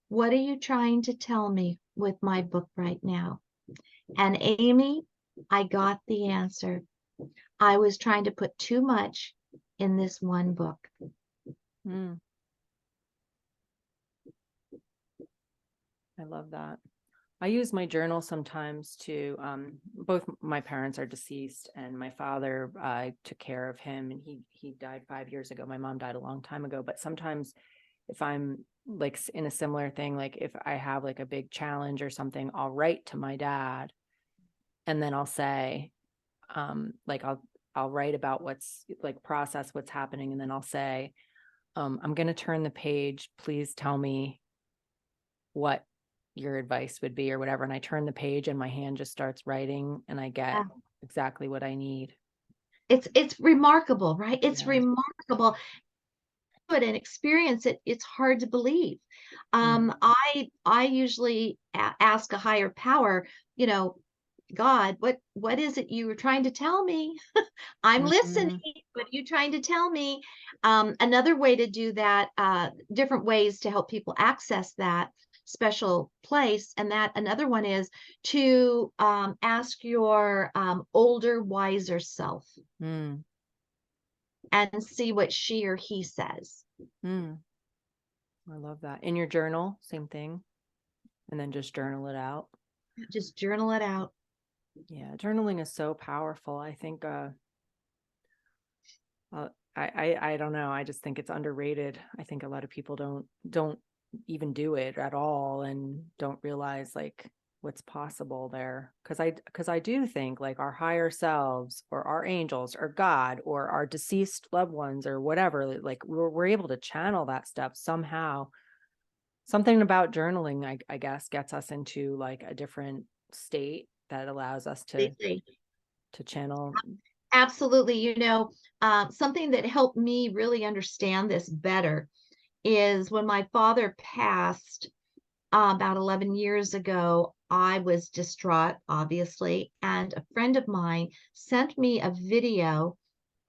what are you trying to tell me with my book right now? And Amy, I got the answer. I was trying to put too much in this one book. Mm, I love that. I use my journal sometimes to, both my parents are deceased, and my father, I took care of him, and he died 5 years ago. My mom died a long time ago, but sometimes if I'm like in a similar thing, like if I have like a big challenge or something, I'll write to my dad, and then I'll say, like I'll write about what's like, process what's happening, and then I'll say, I'm going to turn the page. Please tell me what your advice would be or whatever. And I turn the page and my hand just starts writing, and I get Yeah. exactly what I need. It's remarkable, right? It's Yeah. remarkable. And experience it, it's hard to believe. Mm-hmm. I usually ask a higher power, you know, God, what is it you were trying to tell me? I'm listening. Mm-hmm. What are you trying to tell me? Another way to do that, different ways to help people access that special place, and that another one is to ask your older, wiser self Mm-hmm. and see what she or he says. I love that. In your journal, same thing. And then just journal it out. Just journal it out. Yeah, journaling is so powerful. I think uh I don't know. I just think it's underrated. I think a lot of people don't even do it at all, and don't realize like what's possible there. Because I do think like our higher selves, or our angels, or God, or our deceased loved ones, or whatever, like we're able to channel that stuff somehow. Something about journaling, I guess, gets us into like a different state that allows us Completely. to channel. Absolutely. Something that helped me really understand this better is when my father passed about 11 years ago. I was distraught, obviously, and a friend of mine sent me a video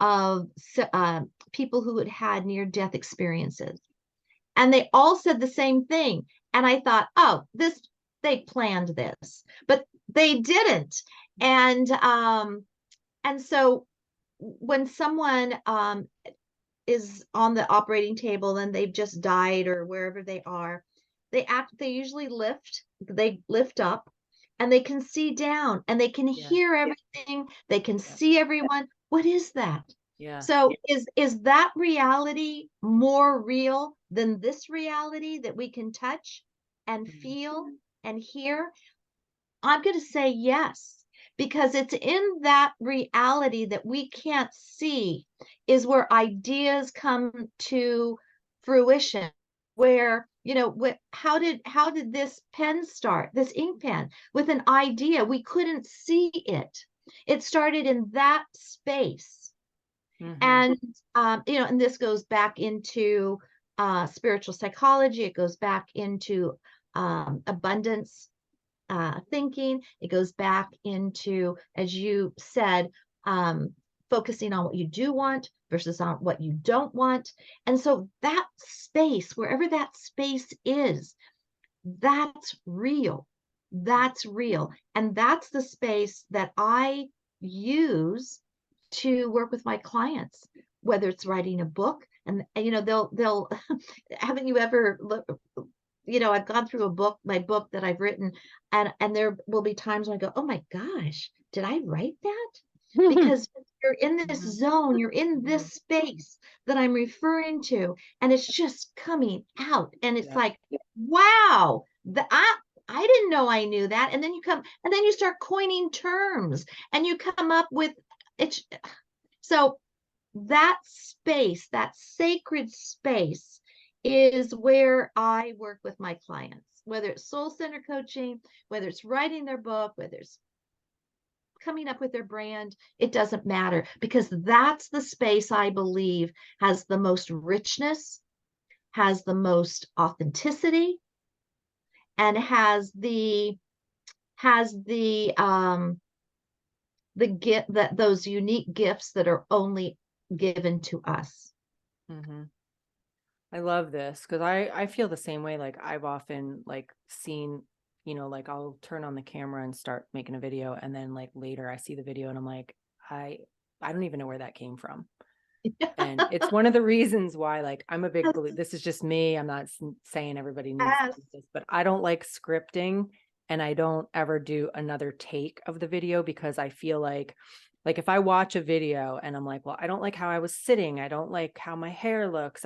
of people who had had near-death experiences, and they all said the same thing. And I thought, oh, they planned this, but they didn't. And so when someone is on the operating table and they've just died or wherever they are, they usually they lift up, and they can see down, and they can Yeah. hear everything, they can Yeah. see everyone. What is that? Yeah. So is that reality more real than this reality that we can touch and Mhm. feel and hear? I'm going to say yes, because it's in that reality that we can't see is where ideas come to fruition. Where, how did this pen start, this ink pen, with an idea? We couldn't see it. It started in that space. Mhm. And, and this goes back into spiritual psychology. It goes back into abundance thinking. It goes back into, as you said, focusing on what you do want versus on what you don't want. And so that space, wherever that space is, that's real. That's real. And that's the space that I use to work with my clients, whether it's writing a book. And they'll haven't you ever look, I've gone through my book that I've written, and there will be times when I go, oh my gosh, did I write that? Because you're in this Mhm. zone, you're in Mhm. this space that I'm referring to, and it's just coming out. And it's Yeah. like, wow, I didn't know I knew that. And then you start coining terms, and you come up with it. So that space, that sacred space, is where I work with my clients, whether it's soul center coaching, whether it's writing their book, whether it's coming up with their brand. It doesn't matter, because that's the space I believe has the most richness, has the most authenticity, and has the those unique gifts that are only given to us. Mm-hmm. I love this because I feel the same way. Like I've often like seen, like I'll turn on the camera and start making a video, and then like later I see the video and I'm like, I I don't even know where that came from. And it's one of the reasons why, like, I'm a big believer. This is just me. I'm not saying everybody needs to Yes, do this, but I don't like scripting, and I don't ever do another take of the video because I feel like if I watch a video and I'm like, well, I don't like how I was sitting. I don't like how my hair looks.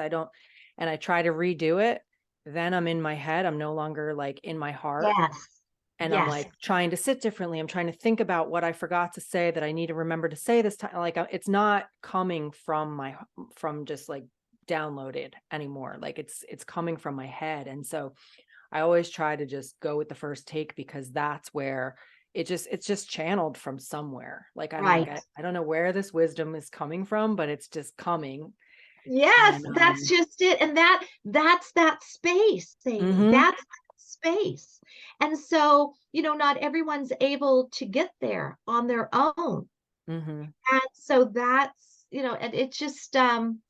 And I try to redo it, then I'm in my head. I'm no longer like in my heart, yes, and I'm yes, like trying to sit differently. I'm trying to think about what I forgot to say that I need to remember to say this time. Like it's not coming from just like downloaded anymore. Like it's coming from my head. And so I always try to just go with the first take because that's where it's just channeled from somewhere. Like I'm like, right. I don't know where this wisdom is coming from, but it's just coming. Yes, And that's just it. And that's that space, Amy. mhm, That's that space. And so, not everyone's able to get there on their own. mhm, And so that's, and it's just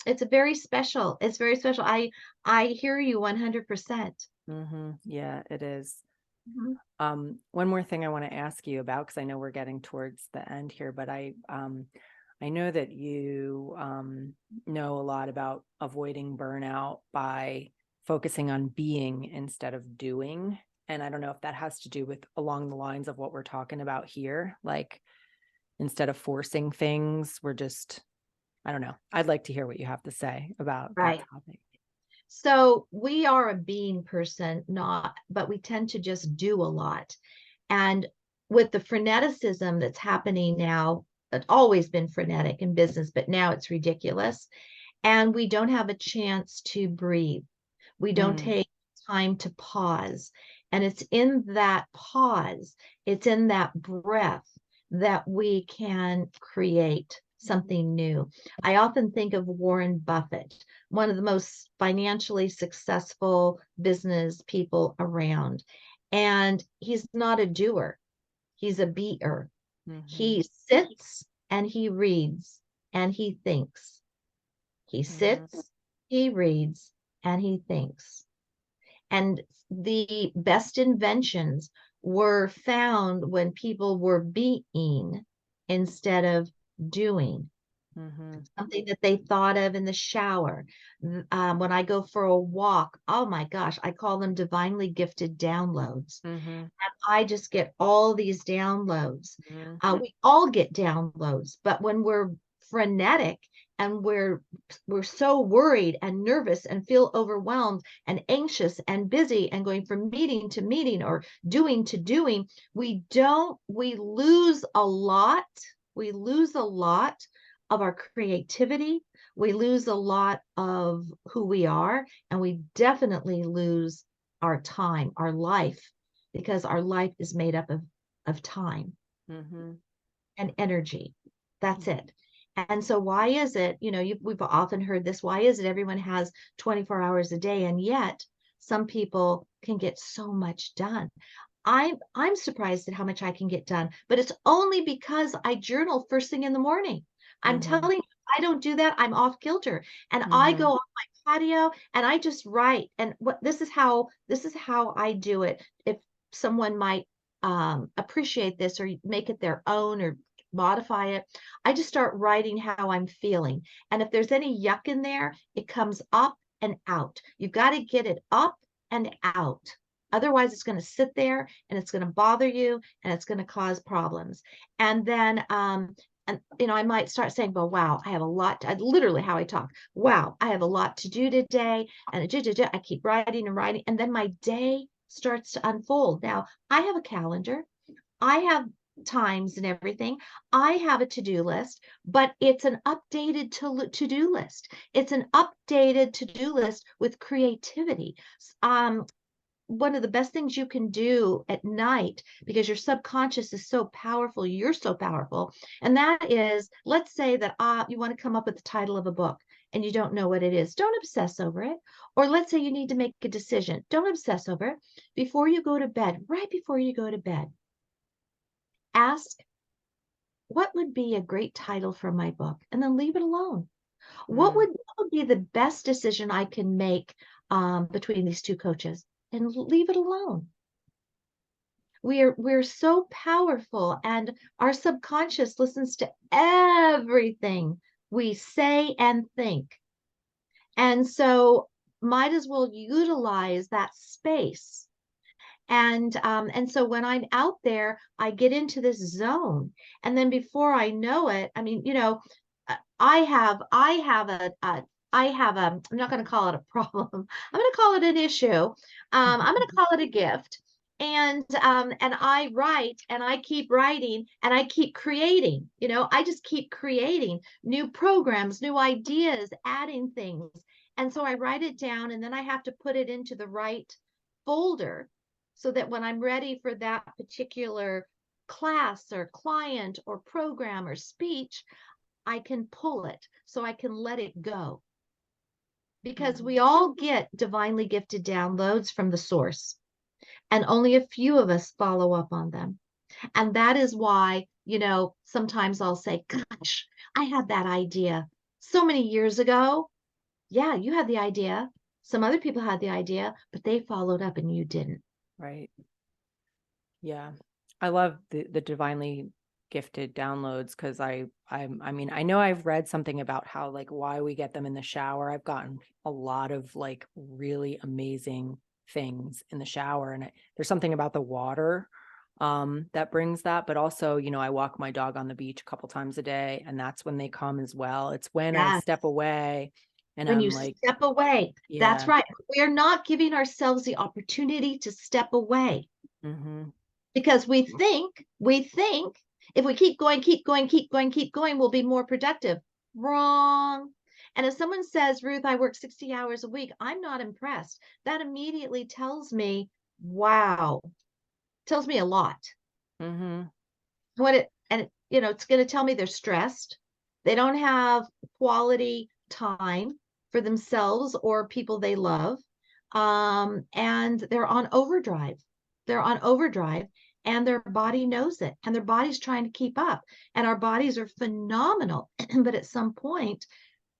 it's very special. I hear you 100%. mhm. Yeah, it is. Mhm. One more thing I want to ask you about, because I know we're getting towards the end here, but I know that you know a lot about avoiding burnout by focusing on being instead of doing. And I don't know if that has to do with along the lines of what we're talking about here. Like instead of forcing things, we're just, I don't know. I'd like to hear what you have to say about that Right. topic. So we are a being person, not, but we tend to just do a lot. And with the freneticism that's happening now, it's always been frenetic in business, but now it's ridiculous. And we don't have a chance to breathe. We don't Mm, take time to pause. And it's in that pause, it's in that breath that we can create something new. I often think of Warren Buffett, one of the most financially successful business people around. And he's not a doer, he's a beer. mhm, He sits and he reads and he thinks. He mhm, sits, he reads, and he thinks. And the best inventions were found when people were being instead of doing. mhm, Something that they thought of in the shower. When I go for a walk, oh my gosh, I call them divinely gifted downloads. mhm, And I just get all these downloads. mhm, We all get downloads, but when we're frenetic and we're so worried and nervous and feel overwhelmed and anxious and busy and going from meeting to meeting or doing to doing, we lose a lot. We lose a lot of our creativity. We lose a lot of who we are, and we definitely lose our time, our life, because our life is made up of time mhm, and energy. That's it. And so, why is it, we've often heard this, why is it everyone has 24 hours a day, and yet some people can get so much done? I'm surprised at how much I can get done, but it's only because I journal first thing in the morning. I'm mhm, telling you, I don't do that, I'm off kilter. And I go mhm, on my patio and I just write. And this is how I do it. If someone might appreciate this or make it their own or modify it, I just start writing how I'm feeling. And if there's any yuck in there, it comes up and out. You've got to get it up and out. Otherwise, it's going to sit there and it's going to bother you and it's going to cause problems. And then, I might start saying, well, wow, I have a lot. Literally how I talk. Wow, I have a lot to do today. And I keep writing and writing. And then my day starts to unfold. Now, I have a calendar. I have times and everything. I have a to-do list, but it's an updated to-do list. It's an updated to-do list with creativity. One of the best things you can do at night, because your subconscious is so powerful, you're so powerful, and that is, let's say that you want to come up with the title of a book and you don't know what it is. Don't obsess over it. Or let's say you need to make a decision. Don't obsess over it. Before you go to bed, right before you go to bed, ask what would be a great title for my book? And then leave it alone. Mm, What would be the best decision I can make between these two coaches? And leave it alone. We're so powerful, and our subconscious listens to everything we say and think. And so might as well utilize that space. And so when I'm out there, I get into this zone. And then before I know it, I mean, I'm not going to call it a problem. I'm going to call it an issue. I'm going to call it a gift. And I write and I keep writing and I keep creating. I just keep creating new programs, new ideas, adding things. And so I write it down and then I have to put it into the right folder so that when I'm ready for that particular class or client or program or speech, I can pull it so I can let it go. Because mhm. we all get divinely gifted downloads from the source, and only a few of us follow up on them. And that is why, sometimes I'll say, gosh, I had that idea so many years ago. Yeah, you had the idea. Some other people had the idea, but they followed up and you didn't. Right. Yeah. I love the divinely gifted downloads because I mean, I know I've read something about how like why we get them in the shower. I've gotten a lot of like really amazing things in the shower, and there's something about the water that brings that, but also, I walk my dog on the beach a couple times a day, and that's when they come as well. It's when I Yes. step away and When you I'm like, step away, that's yeah. right. We are not giving ourselves the opportunity to step away Mhm. because we think if we keep going, keep going, keep going, keep going, we'll be more productive. Wrong. And if someone says, Ruth, I work 60 hours a week, I'm not impressed. That immediately tells me, wow, tells me a lot. Mhm. It's going to tell me they're stressed. They don't have quality time for themselves or people they love. And they're on overdrive. They're on overdrive and their body knows it and their body's trying to keep up. And our bodies are phenomenal. But at some point,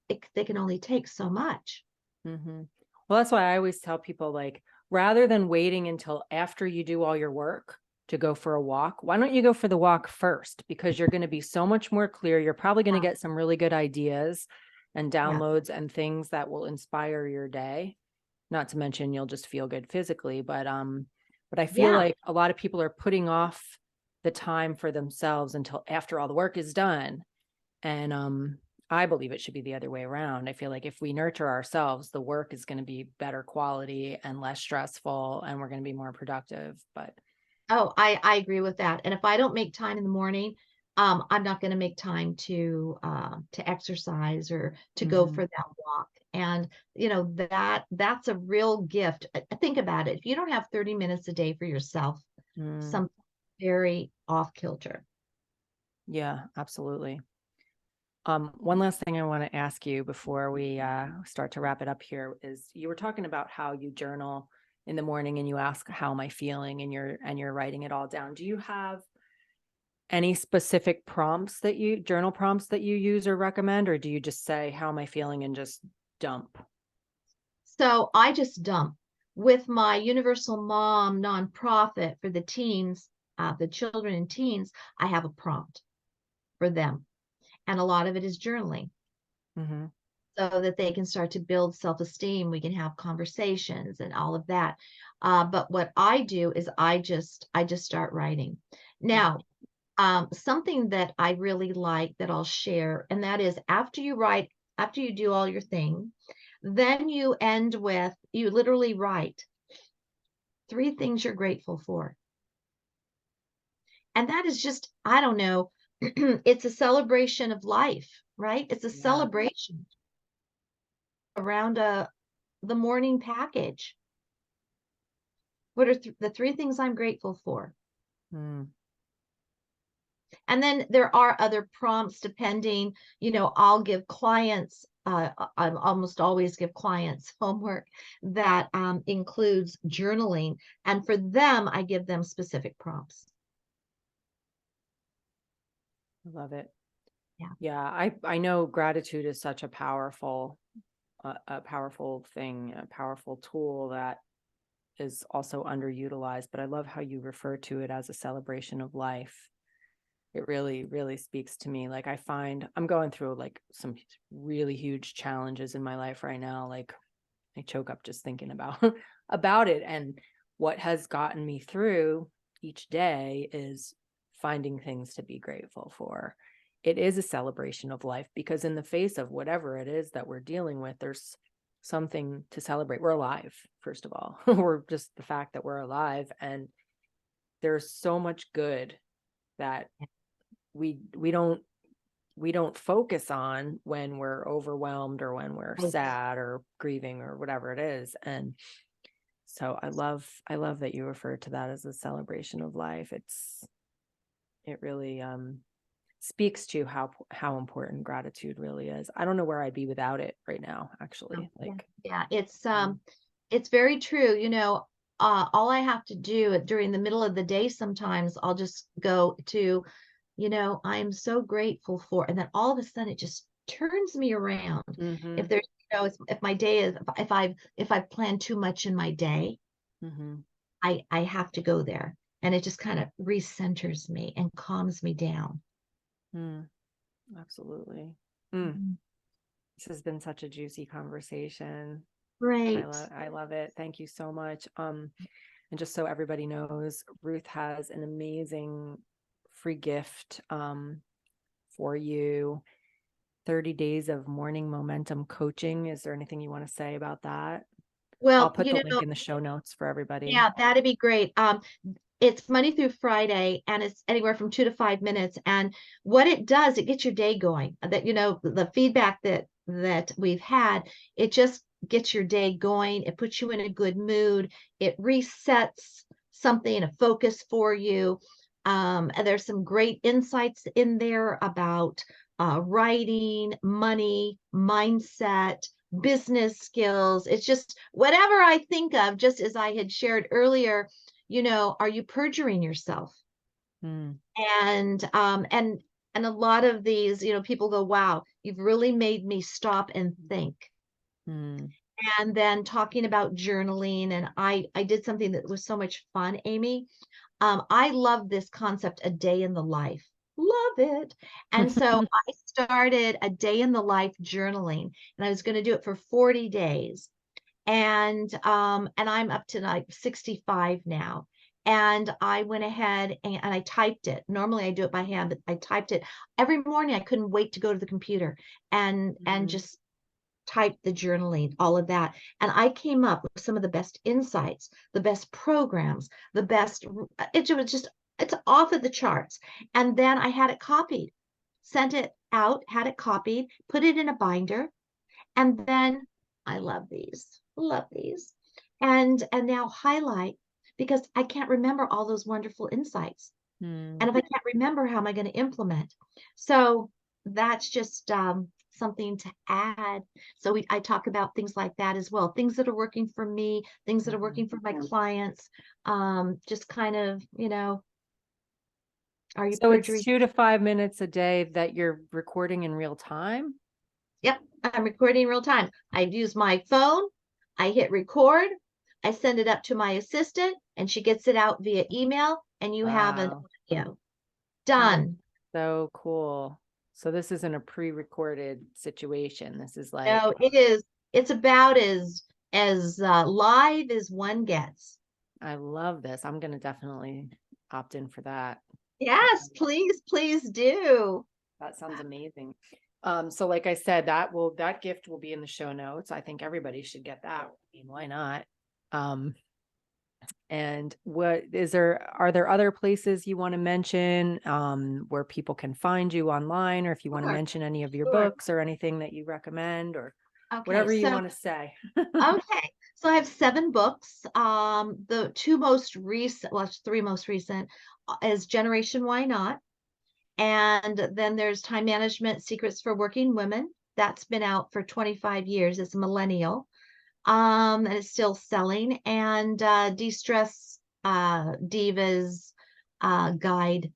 they can only take so much. Mhm. Well, that's why I always tell people, like, rather than waiting until after you do all your work to go for a walk, why don't you go for the walk first? Because you're going to be so much more clear. You're probably going to Yeah. get some really good ideas and Yeah. downloads and things that will inspire your day. Not to mention you'll just feel good physically, but I feel Yeah. like a lot of people are putting off the time for themselves until after all the work is done. And I believe it should be the other way around. I feel like if we nurture ourselves, the work is going to be better quality and less stressful, and we're going to be more productive. But Oh, I agree with that. And if I don't make time in the morning, I'm not going to make time to exercise or to go mhm, for that walk. And that's a real gift. Think about it. If you don't have 30 minutes a day for yourself, mm, something very off kilter. yeah, absolutely. One last thing I want to ask you before we start to wrap it up here is you were talking about how you journal in the morning and you ask how am I feeling and you're writing it all down. Do you have any specific journal prompts that you use or recommend, or do you just say, how am I feeling and just dump? So I just dump with my Universal Mom nonprofit for the teens, the children and teens. I have a prompt for them, and a lot of it is journaling Hmm. so that they can start to build self-esteem. We can have conversations and all of that. But what I do is I just start writing. Now, something that I really like that I'll share, and that is after you write, after you do all your thing, then you literally write 3 things you're grateful for. And that is just, I don't know, it's a celebration of life, right? It's a Yeah. celebration around the morning package. What are the 3 things I'm grateful for? Mm, And then there are other prompts depending, I'll give clients, I almost always give clients homework that includes journaling. And for them, I give them specific prompts. I love it. Yeah. Yeah, I know gratitude is such a powerful thing, a powerful tool that is also underutilized, but I love how you refer to it as a celebration of life. It really, really speaks to me. Like I find I'm going through like some really huge challenges in my life right now. Like I choke up just thinking about about it. And what has gotten me through each day is finding things to be grateful for. It is a celebration of life because in the face of whatever it is that we're dealing with, there's something to celebrate. We're alive, first of all. We're just the fact that we're alive, and there's so much good that we don't we don't focus on when we're overwhelmed or when we're Right. sad or grieving or whatever it is. And so I love that you refer to that as a celebration of life. It really speaks to how important gratitude really is. I don't know where I'd be without it right now, Oh, actually. yeah. Like, Yeah, mm, it's very true. All I have to do during the middle of the day, sometimes I'll just go to, I'm so grateful for, and then all of a sudden it just turns me around. If mhm, there's, if my day is, if I've planned too much in my day, mhm, I have to go there, and it just kind of recenters me and calms me down. mm, absolutely. Mm, Mhm. this has been such a juicy conversation. Great. I love it. Thank you so much. And just so everybody knows, Ruth has an amazing free gift for you. 30 days of morning momentum coaching. Is there anything you want to say about that? I'll Well, put the link in the show notes for everybody. yeah, that'd be great. It's Monday through Friday, and it's anywhere from 2 to 5 minutes. And what it does, it gets your day going. That the feedback that we've had, it just gets your day going. It puts you in a good mood. It resets something, a focus for you. And there's some great insights in there about writing, money, mindset, business skills. It's just whatever I think of, just as I had shared earlier, are you perjuring yourself? Mm, And a lot of these, people go, wow, you've really made me stop and think. mm, And then talking about journaling, and I did something that was so much fun, Amy. I love this concept, a day in the life. Love it. And so I started a day in the life journaling, and I was going to do it for 40 days. And I'm up to like 65 now. And I went ahead and I typed it. Normally I do it by hand, but I typed it every morning. I couldn't wait to go to the computer and mhm, just type the journaling, all of that. And I came up with some of the best insights, the best programs, the best, it was just, it's off of the charts. And then I had it copied, sent it out, had it copied, put it in a binder. And then I love these. And now highlight, because I can't remember all those wonderful insights. And mm, if I can't remember, how am I going to implement? So that's just something to add. So I talk about things like that as well, things that are working for me, things that are mhm. working for my clients. Just kind of, are you So it's perjuring? 2 to 5 minutes a day that you're recording in real time? Yep, I'm recording real time. I use my phone, I hit record, I send it up to my assistant, and she gets it out via email, and you have an Wow. audio. That is Done. so cool. So this isn't a pre-recorded situation. This is No, like, it's about as live as one gets. I love this. I'm going to definitely opt in for that. That Yes, sounds please, please do. that sounds amazing. So like I said, that gift will be in the show notes. I think everybody should get that. I mean, why not? Um, and what is there, are there other places you want to mention where people can find you online, or if you want to Sure, mention any of your sure. books or anything that you recommend or Okay, whatever you so want to say? okay, so I have 7 books. The two most recent, well, three most recent, is Generation Why Not. And then there's Time Management Secrets for Working Women. That's been out for 25 years. It's a millennial. And it's still selling. And De-Stress Divas Guide.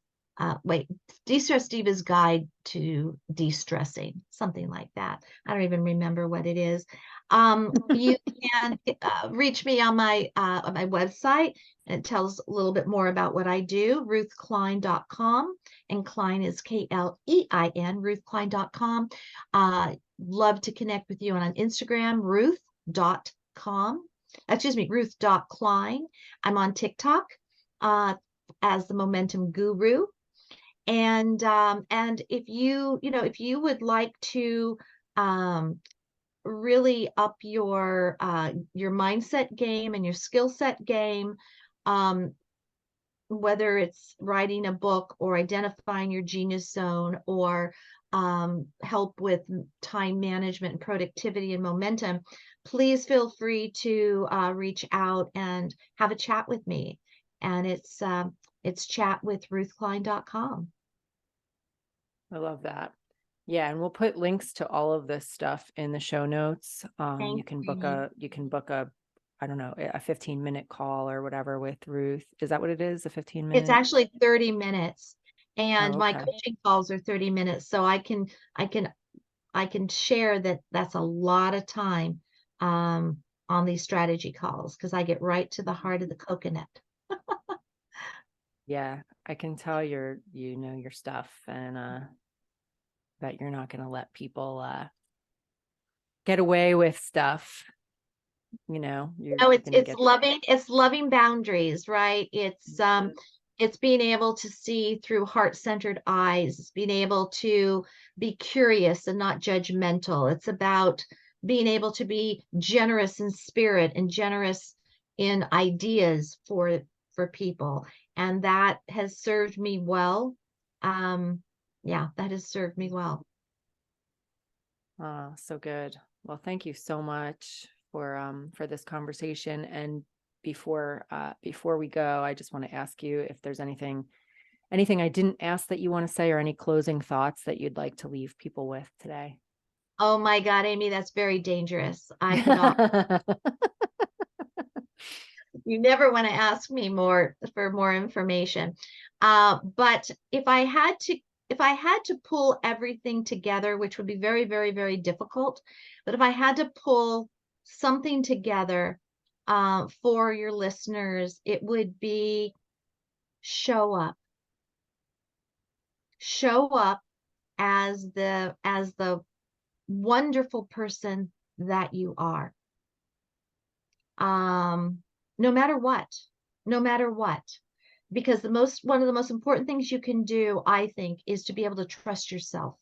wait, De-Stress Diva's Guide to De-Stressing, something like that. I don't even remember what it is. You can reach me on my website. And it tells a little bit more about what I do, ruthklein.com. And Klein is Klein, ruthklein.com. Love to connect with you on Instagram, ruth.com. Excuse me, ruth.klein. I'm on TikTok as the Momentum Guru. And if if you would like to really up your mindset game and your skill set game, um, whether it's writing a book or identifying your genius zone or help with time management and productivity and momentum, please feel free to reach out and have a chat with me. And it's chat with ruthklein.com. I love that. Yeah, and we'll put links to all of this stuff in the show notes. Thank You can you. book a, I don't know, a 15-minute call or whatever with Ruth. Is that what it is? A It's 15-minute? actually 30 minutes, Oh, and my okay. coaching calls are 30 minutes. So I can I can share that that's a lot of time on these strategy calls because I get right to the heart of the coconut. Yeah, I can tell you know your stuff, and that you're not going to let people get away with stuff. You know, you're No, going to get. it's loving boundaries, right? It's being able to see through heart-centered eyes. It's being able to be curious and not judgmental. It's about being able to be generous in spirit and generous in ideas for people. And that has served me well. Yeah, that has served me well. Oh, so good. Well, thank you so much for this conversation. And before we go, I just want to ask you if there's anything I didn't ask that you want to say, or any closing thoughts that you'd like to leave people with today. Oh my God, Amy, that's very dangerous. I could not. You never want to ask me more for more information. But if I had to pull everything together, which would be very, very, very difficult, but if I had to pull something together for your listeners, it would be show up. Show up as the wonderful person that you are. Um, no matter what, no matter what. Because one of the most important things you can do, I think, is to be able to trust yourself.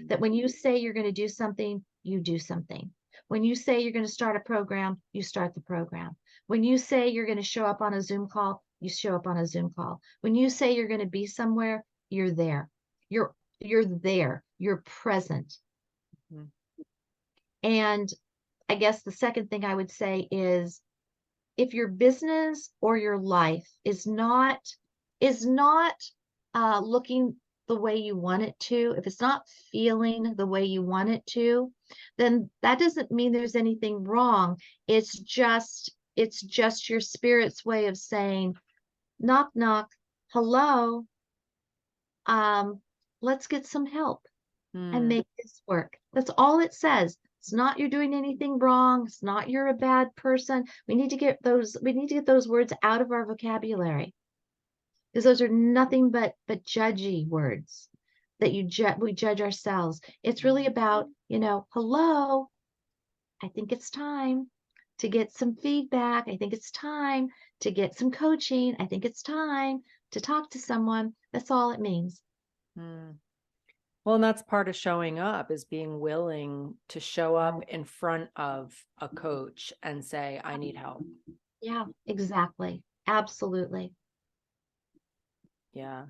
That when you say you're going to do something, you do something. When you say you're going to start a program, you start the program. When you say you're going to show up on a Zoom call, you show up on a Zoom call. When you say you're going to be somewhere, you're there. You're there. You're present. Mhm. And I guess the second thing I would say is if your business or your life is not looking the way you want it to, if it's not feeling the way you want it to, then that doesn't mean there's anything wrong. It's just your spirit's way of saying, knock knock, hello, um, let's get some help and Mm, make this work. That's all it says. It's not you're doing anything wrong. It's not you're a bad person. We need to get those words out of our vocabulary because those are nothing but judgy words that we judge ourselves. It's really about, hello, I think it's time to get some feedback. I think it's time to get some coaching. I think it's time to talk to someone. That's all it means. mm. Well, and that's part of showing up, is being willing to show up in front of a coach and say, I need help. Yeah, exactly. Absolutely. Yeah,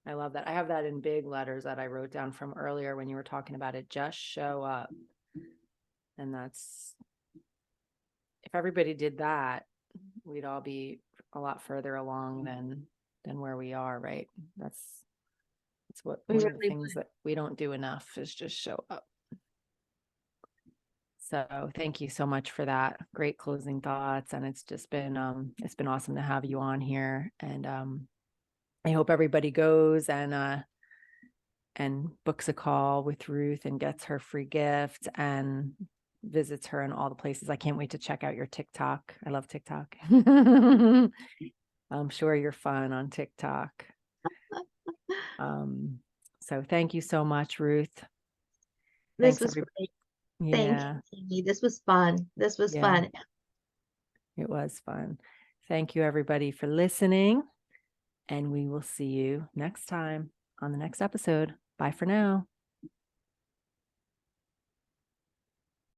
I love that. I have that in big letters that I wrote down from earlier when you were talking about it. Just show up. And that's, if everybody did that, we'd all be a lot further along than where we are, right? That's what We one of the really things that we don't do enough is just show up. So thank you so much for that. Great closing thoughts. And it's been awesome to have you on here. And I hope everybody goes and books a call with Ruth and gets her free gift and visits her in all the places. I can't wait to check out your TikTok. I love TikTok. I'm sure you're fun on TikTok. So thank you so much, Ruth. This Thanks, was everybody. great. Thank Yeah, you, Amy. This was fun. This was yeah, fun. it was fun. Thank you, everybody, for listening. And we will see you next time on the next episode. Bye for now.